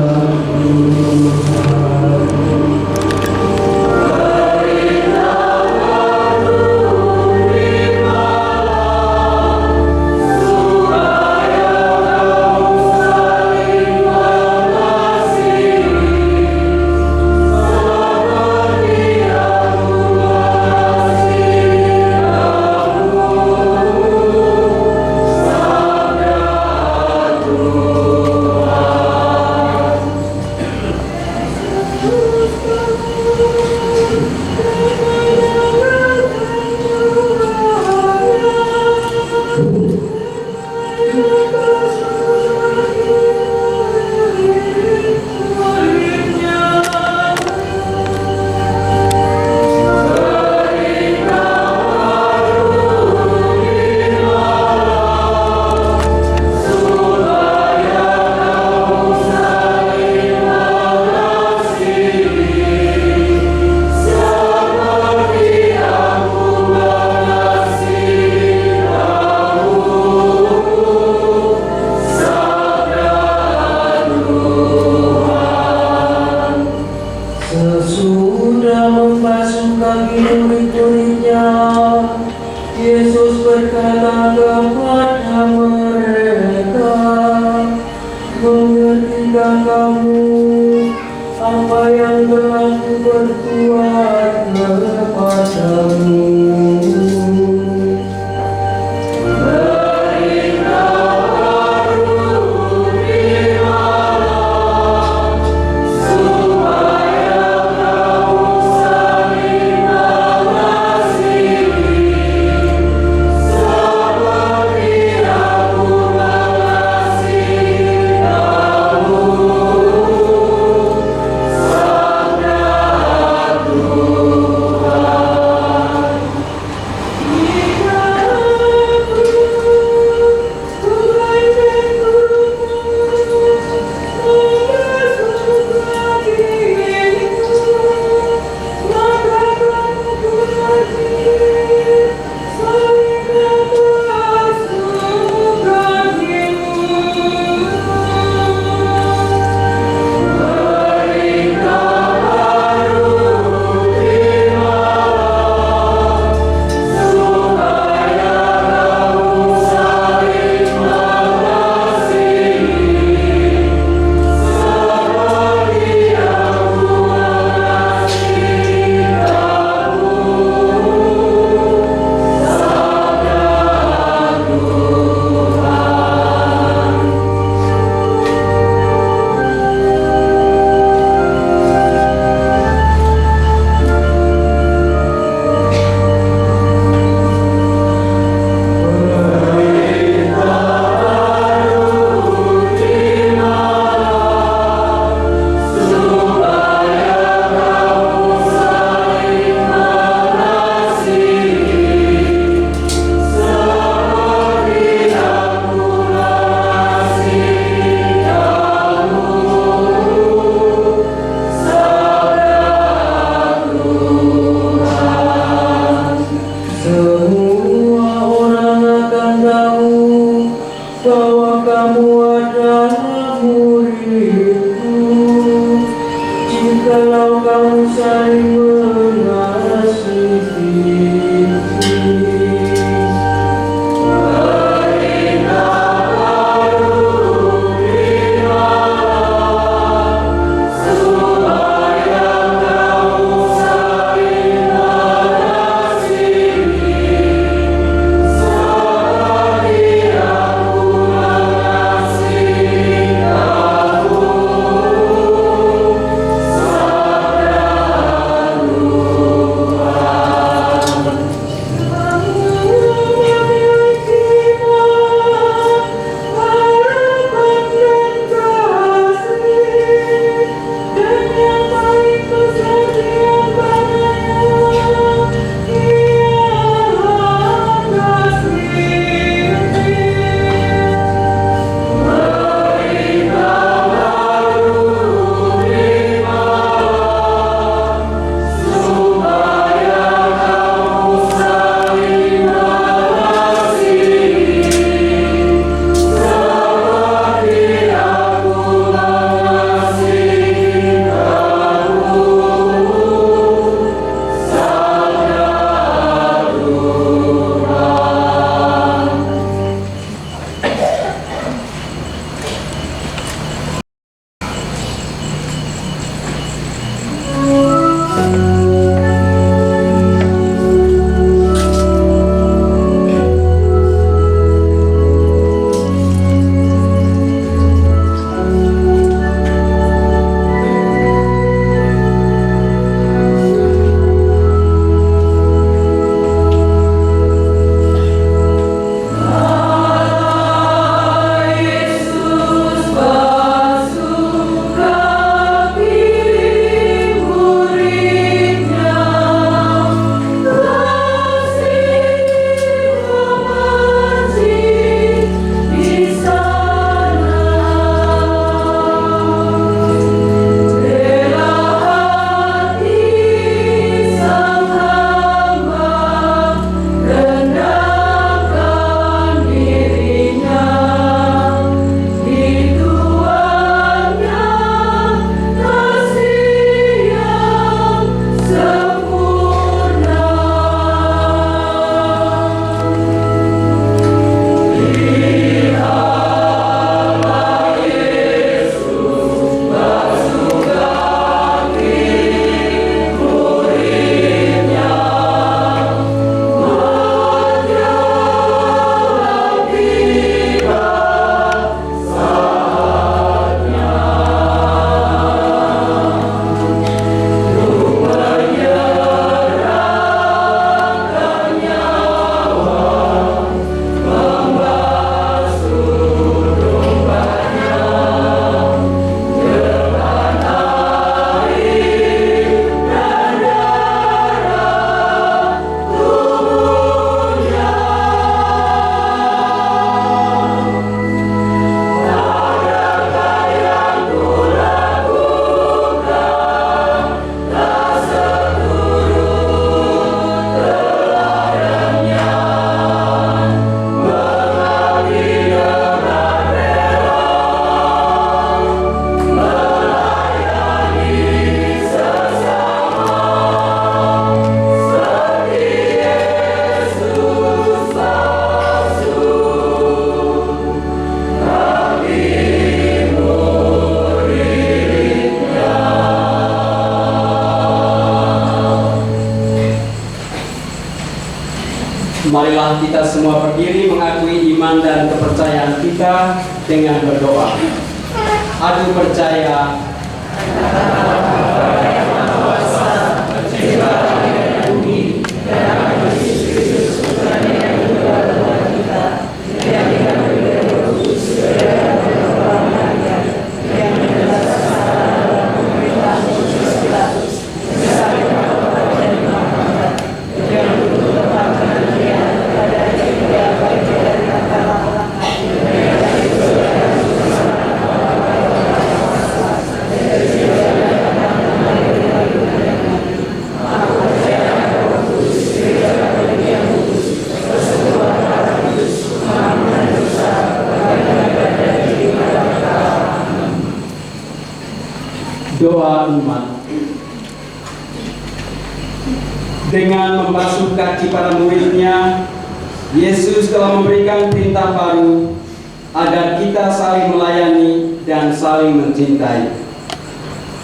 sesudah membasuh kaki murid-muridnya, Yesus berkata kepada mereka, mengertikah kamu apa yang telah kuperbuat kepadamu? Marilah kita semua berdiri mengakui iman dan kepercayaan kita dengan berdoa. Aku percaya doa umat. Dengan membasuh kaki para muridnya, Yesus telah memberikan perintah baru agar kita saling melayani dan saling mencintai.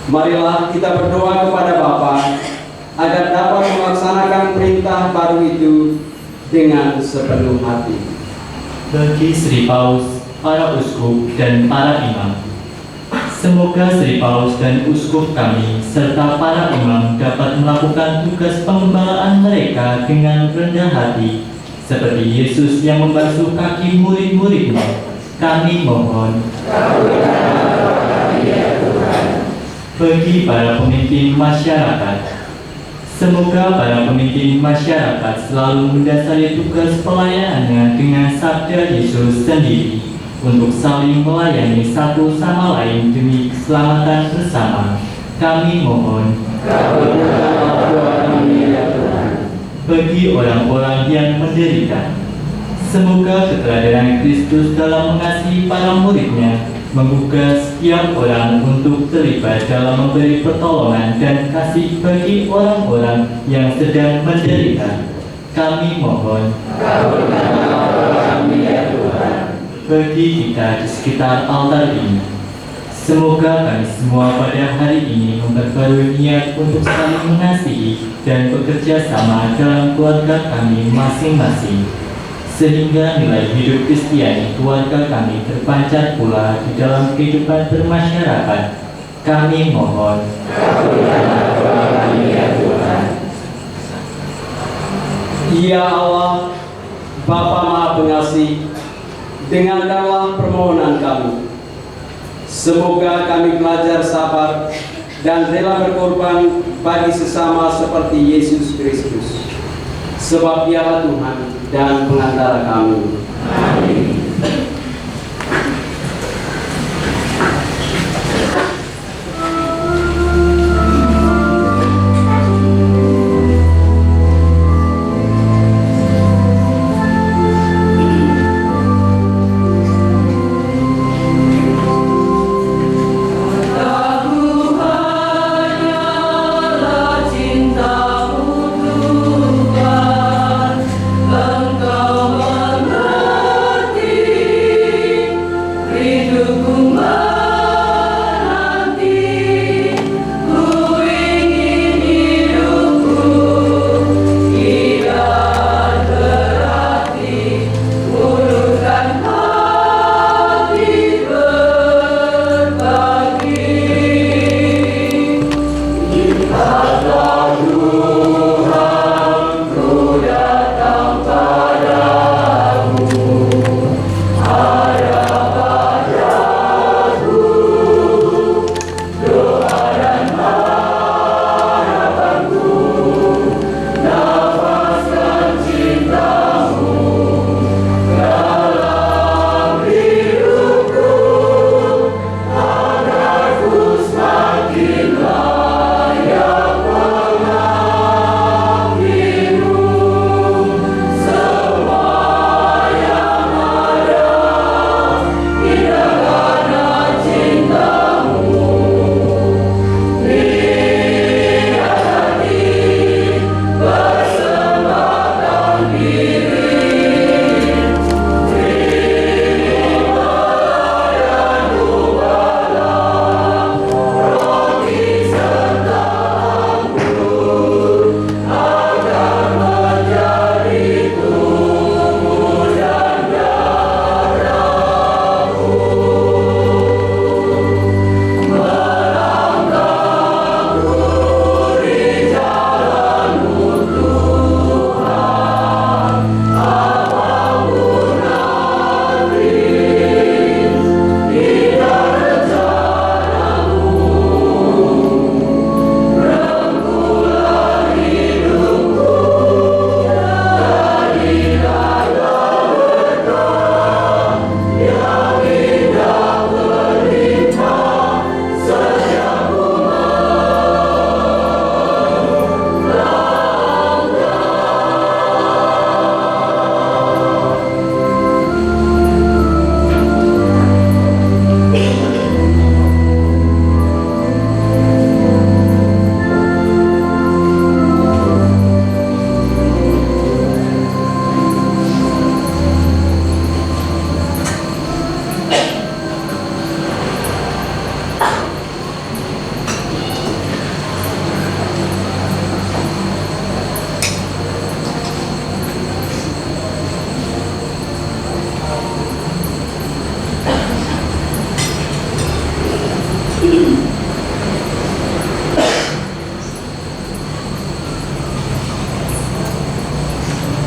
Marilah kita berdoa kepada Bapa agar dapat melaksanakan perintah baru itu dengan sepenuh hati. Bagi Sri Paus, para uskup dan para imam, semoga Sri Paus dan uskup kami serta para imam dapat melakukan tugas pengembalaan mereka dengan rendah hati, seperti Yesus yang membasuh kaki murid-muridnya. Kami mohon. Bagi para pemimpin masyarakat, semoga para pemimpin masyarakat selalu mendasari tugas pelayanannya dengan sabda Yesus sendiri, untuk saling melayani satu sama lain demi keselamatan bersama. Kami mohon. Bagi orang-orang yang menderita, semoga keteladanan Kristus dalam mengasihi para muridnya menggugah setiap orang untuk terlibat dalam memberi pertolongan dan kasih bagi orang-orang yang sedang menderita. Kami mohon. Bagi kita di sekitar altar ini, semoga kami semua pada hari ini memperbarui niat untuk saling mengasihi dan bekerja sama dalam keluarga kami masing-masing, sehingga nilai hidup Kristiani keluarga kami terpancar pula di dalam kehidupan bermasyarakat. Kami mohon. Ya Allah, Bapa Maha Pengasih, dengarkanlah permohonan kami. Semoga kami belajar sabar dan rela berkorban bagi sesama seperti Yesus Kristus, sebab Dialah Tuhan dan pengantara kami. Amin.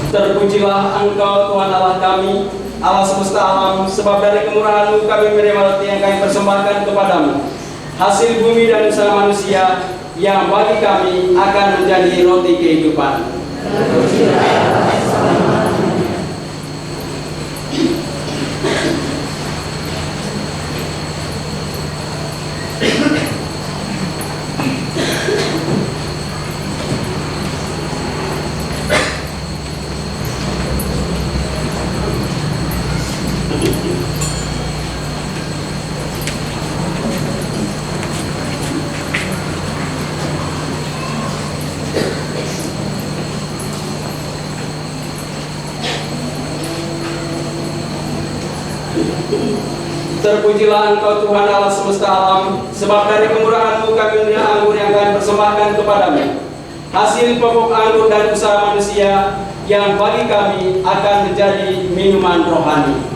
Terpujilah Engkau Tuhan Allah kami, Allah semesta alam, sebab dari kemurahan-Mu kami menerima roti yang kami persembahkan kepadamu, hasil bumi dan usaha manusia, yang bagi kami akan menjadi roti kehidupan. Terpujilah Engkau Tuhan Allah semesta alam, sebab dari kemurahan-Mu kami menerima anggur yang kami persembahkan kepadamu, hasil pokok anggur dan usaha manusia, yang bagi kami akan menjadi minuman rohani.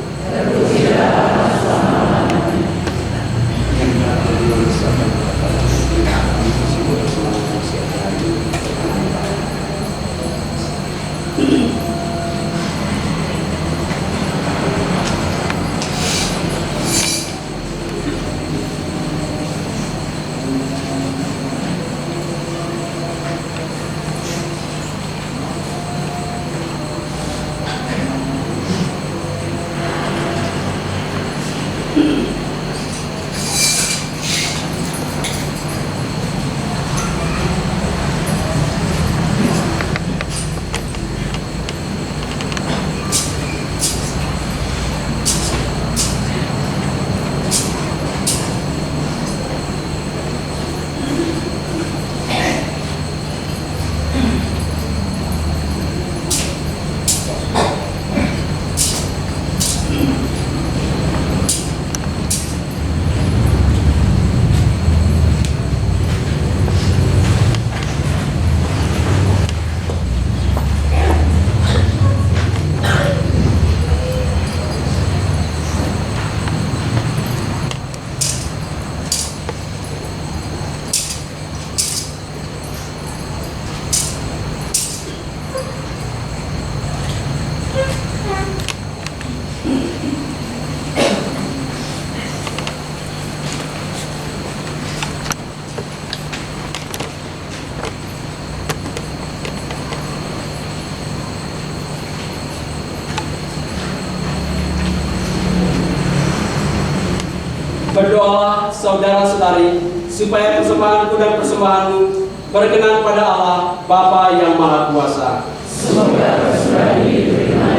Berdoalah saudara-saudari, supaya persembahanku dan persembahanmu berkenan pada Allah Bapa yang Maha Kuasa. Semoga persembahan ini diterima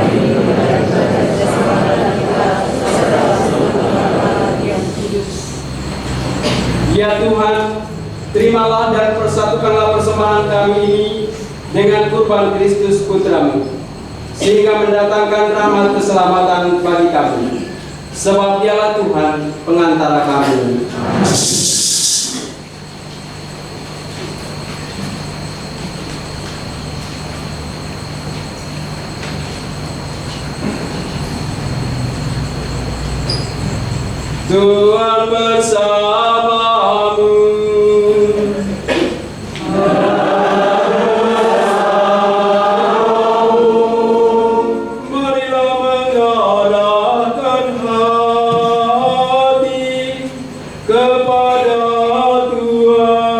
Ya Tuhan, terimalah dan persatukanlah persembahan kami ini dengan kurban Kristus Putramu, sehingga mendatangkan rahmat keselamatan bagi kami. Sebab Dialah Tuhan pengantara kami. Tuhan bersamamu. Marilah mengarahkan hati kepada Tuhan.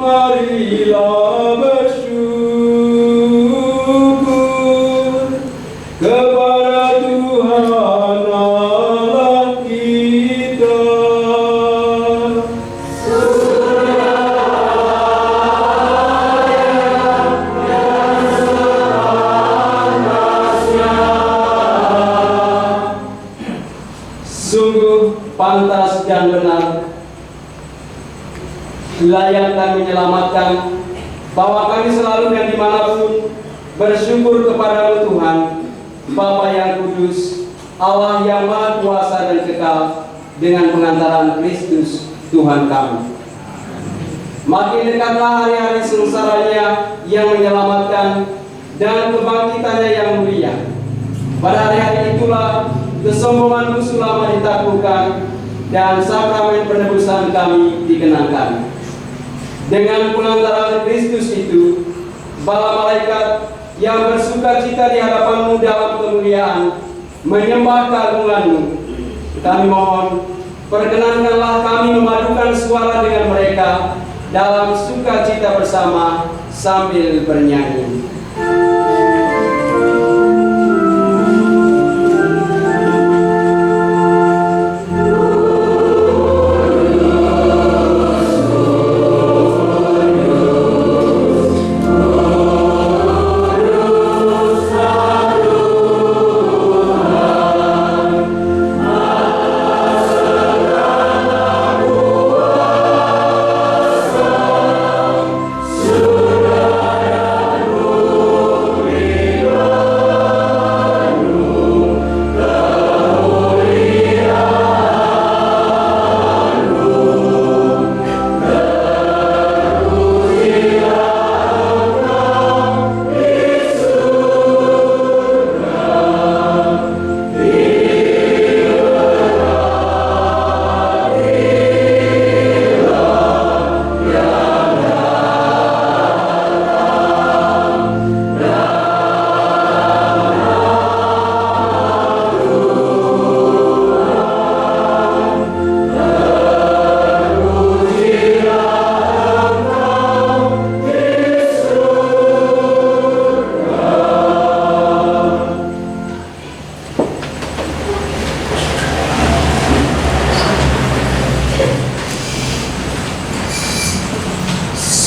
Marilah bersyukur kepada Tuhan Allah kita. Sungguh pantas dan benar, layak dan menyelamatkan, bahwa kami selalu dan dimanapun bersyukur kepada Tuhan, Bapa yang kudus, Allah yang Maha Kuasa dan kekal, dengan pengantaran Kristus Tuhan kami. Makin dekatlah hari-hari sengsaranya yang menyelamatkan dan kebangkitannya yang mulia. Pada hari-hari itulah kesombongan musuh lama ditaklukkan, dan sakramen penebusan kami dikenangkan. Dengan pengantaran Kristus itu, bala malaikat yang bersuka cita di hadapanmu dalam kemuliaan menyembah keagunganmu. Kami mohon, perkenankanlah kami memadukan suara dengan mereka dalam sukacita bersama sambil bernyanyi.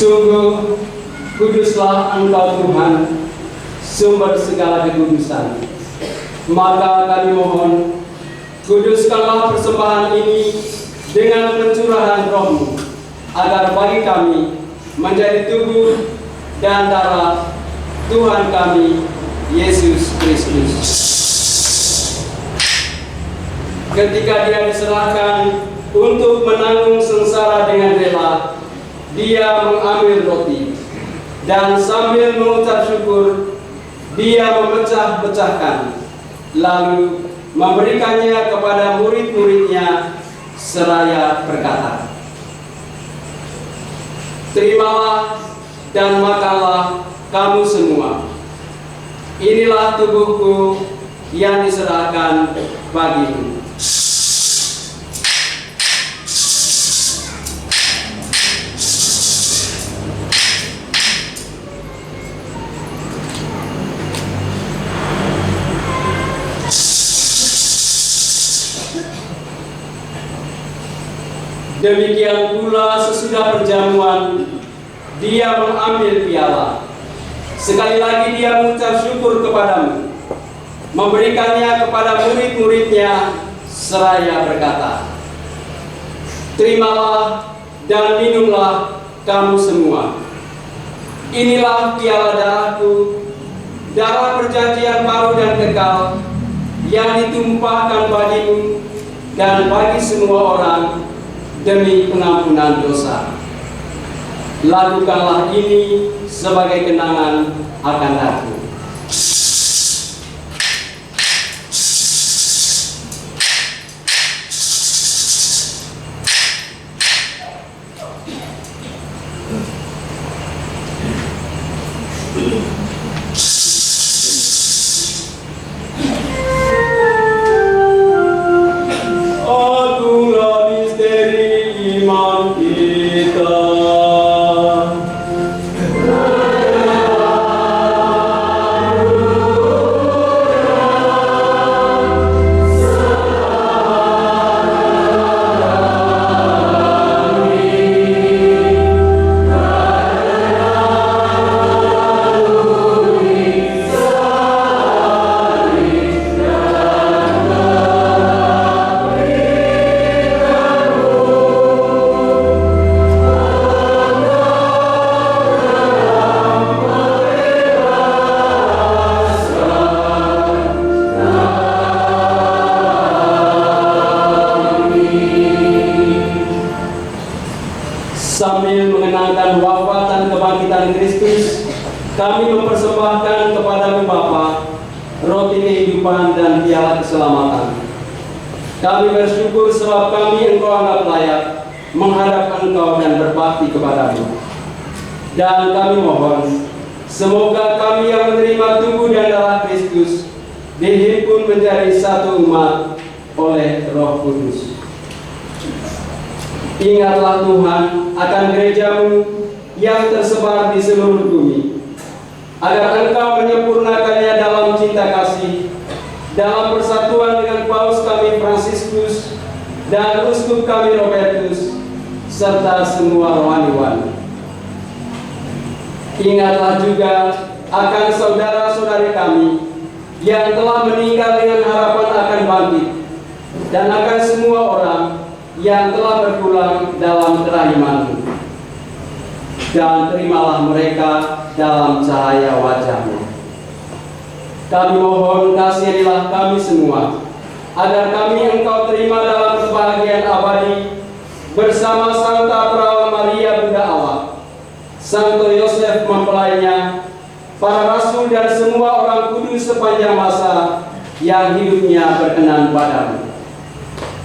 Sungguh kuduslah Engkau Tuhan, sumber segala kekudusan. Maka kami mohon, kuduskanlah persembahan ini dengan pencurahan Roh-Mu, agar bagi kami menjadi tubuh dan darah Tuhan kami, Yesus Kristus. Ketika Dia diserahkan untuk menanggung sengsara dengan rela, Dia mengambil roti, dan sambil mengucap syukur, Dia memecah-pecahkan, lalu memberikannya kepada murid-muridnya, seraya berkata, "Terimalah dan makanlah kamu semua. Inilah tubuhku yang diserahkan bagimu." Demikian pula sesudah perjamuan, Dia mengambil piala. Sekali lagi Dia mengucap syukur kepadamu, memberikannya kepada murid-muridnya, seraya berkata, "Terimalah dan minumlah kamu semua. Inilah piala darahku, darah perjanjian baru dan kekal, yang ditumpahkan bagimu dan bagi semua orang demi pengampunan dosa. Lakukanlah ini sebagai kenangan akan aku." Sambil mengenangkan wafat dan kebangkitan Kristus, kami mempersembahkan kepadamu Bapa roti kehidupan dan piala keselamatan. Kami bersyukur sebab kami Engkau anggap layak menghadap Engkau dan berbakti kepadamu. Dan kami mohon, semoga kami yang menerima tubuh dan darah Kristus dihimpun menjadi satu umat oleh Roh Kudus. Ingatlah Tuhan akan gereja-Mu yang tersebar di seluruh bumi, agar Engkau menyempurnakannya dalam cinta kasih, dalam persatuan dengan Paus kami Fransiskus dan Uskup kami Robertus, serta semua rohaniwan. Ingatlah juga akan saudara-saudari kami yang telah meninggal dengan harapan akan bangkit, dan akan semua orang yang telah berpulang dalam kerahiman-Mu. Dan terimalah mereka dalam cahaya wajah-Mu. Kami mohon kasihanilah kami semua, agar kami Engkau terima dalam kebahagiaan abadi bersama Santa Perawan Maria Bunda Allah, Santo Yosef mempelainya, para rasul dan semua orang kudus sepanjang masa yang hidupnya berkenan padamu.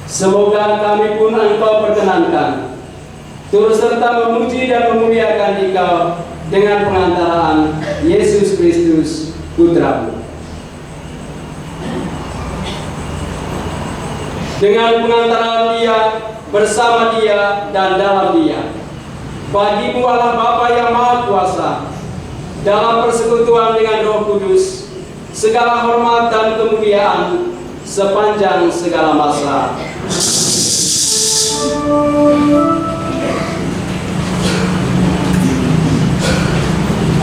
Semoga kami pun Engkau perkenankan, turut serta memuji dan memuliakan Engkau dengan pengantaraan Yesus Kristus, Putra-Mu. Dengan pengantaraan Dia, bersama Dia, dan dalam Dia, bagi-Mu Allah Bapa yang Maha Kuasa, dalam persekutuan dengan Roh Kudus, segala hormat dan kemuliaan sepanjang segala masa.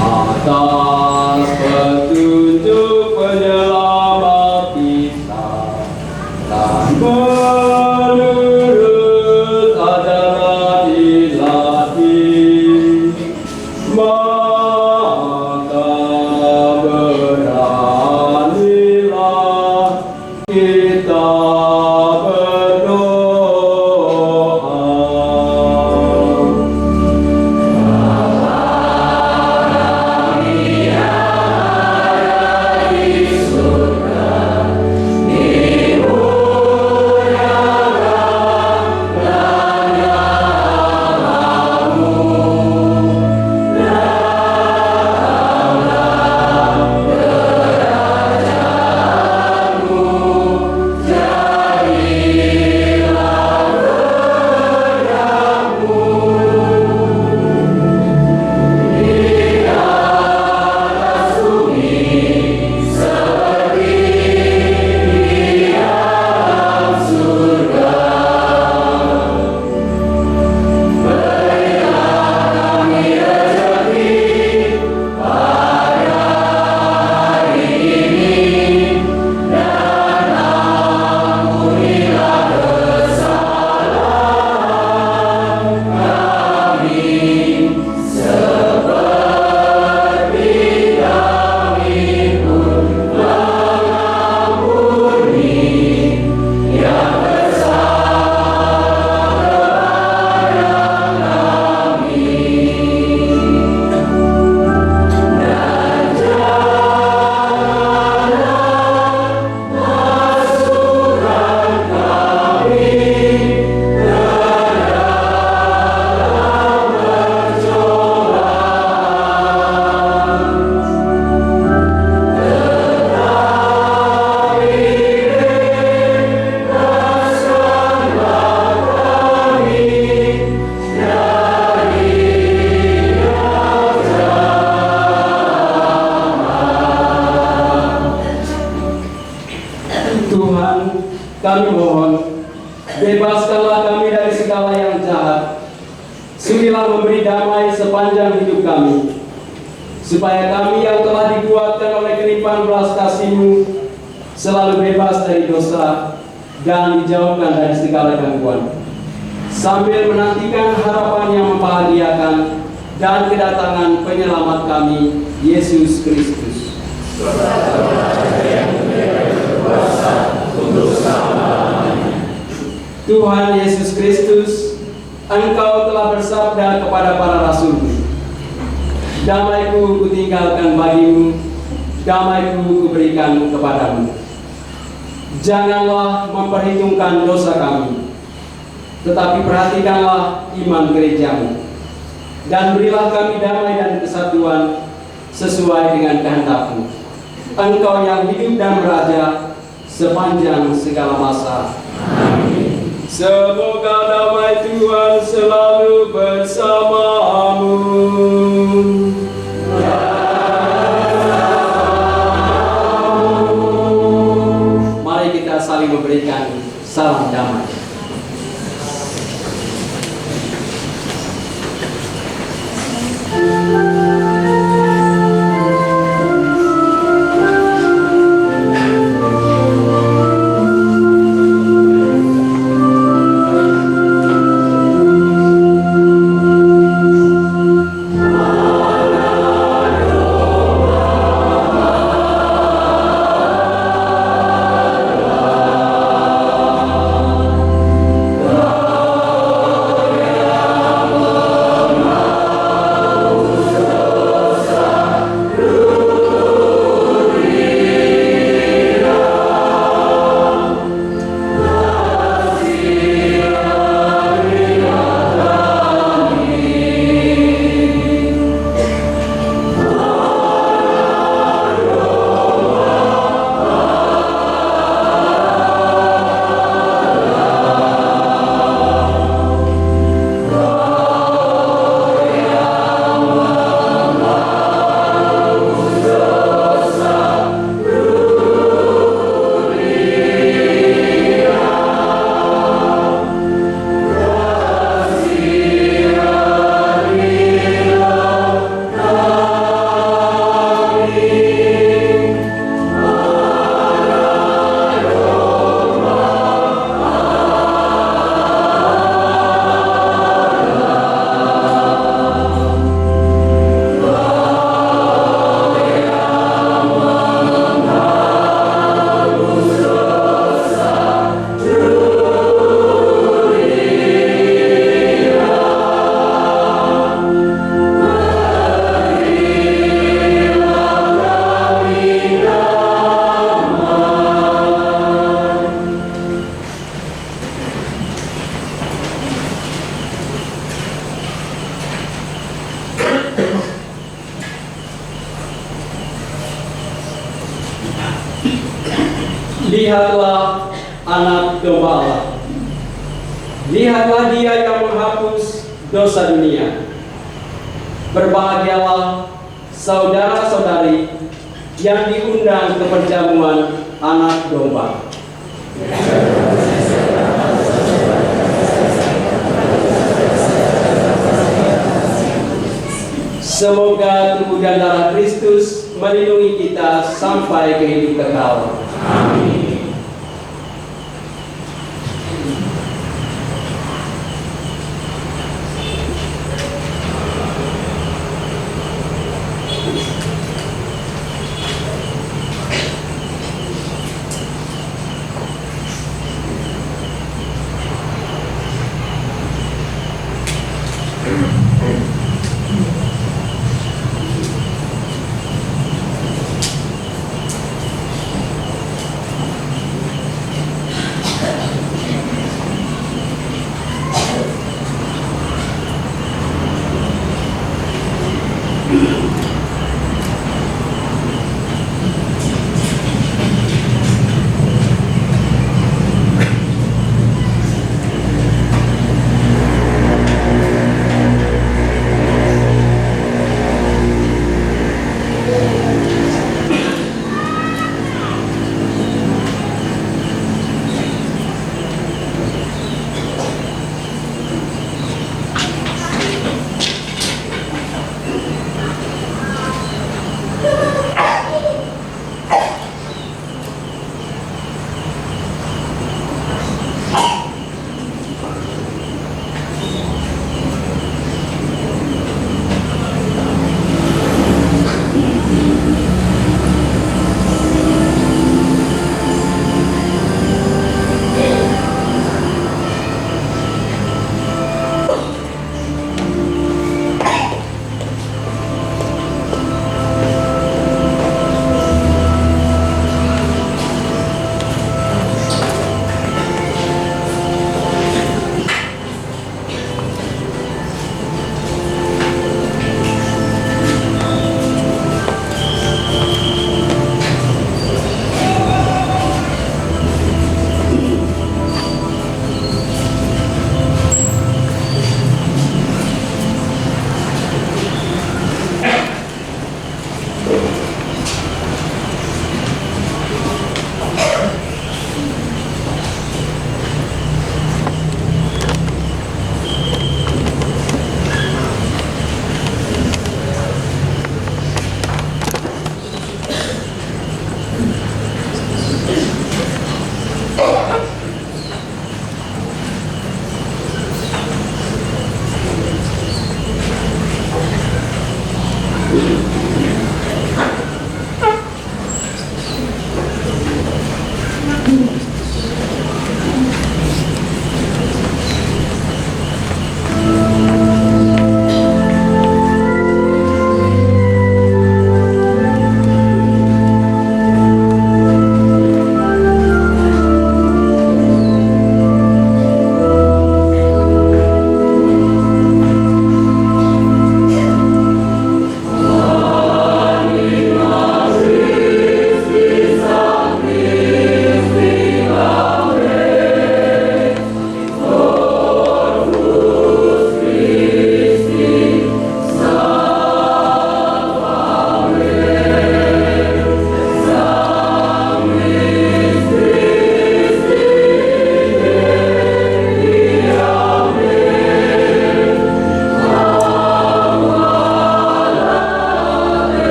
Atas petunjuk penyelamat kita dan menurut ajaran ilahi, maka beranilah kita berdoa. Tuhan, kami mohon, bebaskanlah kami dari segala yang jahat. Sudilah memberi damai sepanjang hidup kami, supaya kami yang telah dikuatkan oleh kelimpahan belas kasih-Mu selalu bebas dari dosa dan dijauhkan dari segala gangguan, sambil menantikan harapan yang membahagiakan dan kedatangan penyelamat kami, Yesus Kristus. Tuhan Yesus Kristus, Engkau telah bersabda kepada para rasul-Mu, damai-Ku kutinggalkan bagimu, damai-Ku kuberikan kepadamu. Janganlah memperhitungkan dosa kami, tetapi perhatikanlah iman gerejamu, dan berilah kami damai dan kesatuan sesuai dengan kehendak-Mu. Engkau yang hidup dan beraja sepanjang segala masa. Amin. Semoga damai Tuhan selalu bersamamu. Mari kita saling memberikan salam damai. Lihatlah anak domba Allah. Lihatlah Dia yang menghapus dosa dunia. Berbahagialah saudara-saudari yang diundang ke perjamuan anak domba. Semoga tubuh dan darah Kristus melindungi kita sampai ke hidup kekal. Amin.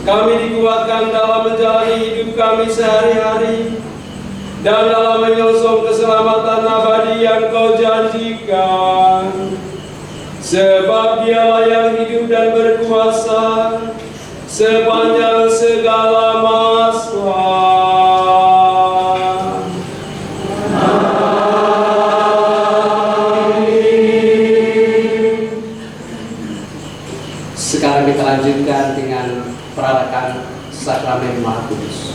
kami dikuatkan dalam menjalani hidup kami sehari-hari, dan dalam menyongsong keselamatan abadi yang Kau janjikan. Sebab Dialah yang hidup dan berkuasa sepanjang segala masa. Sekarang kita lanjutkan dengan perarakan sakramen Maha Kudus.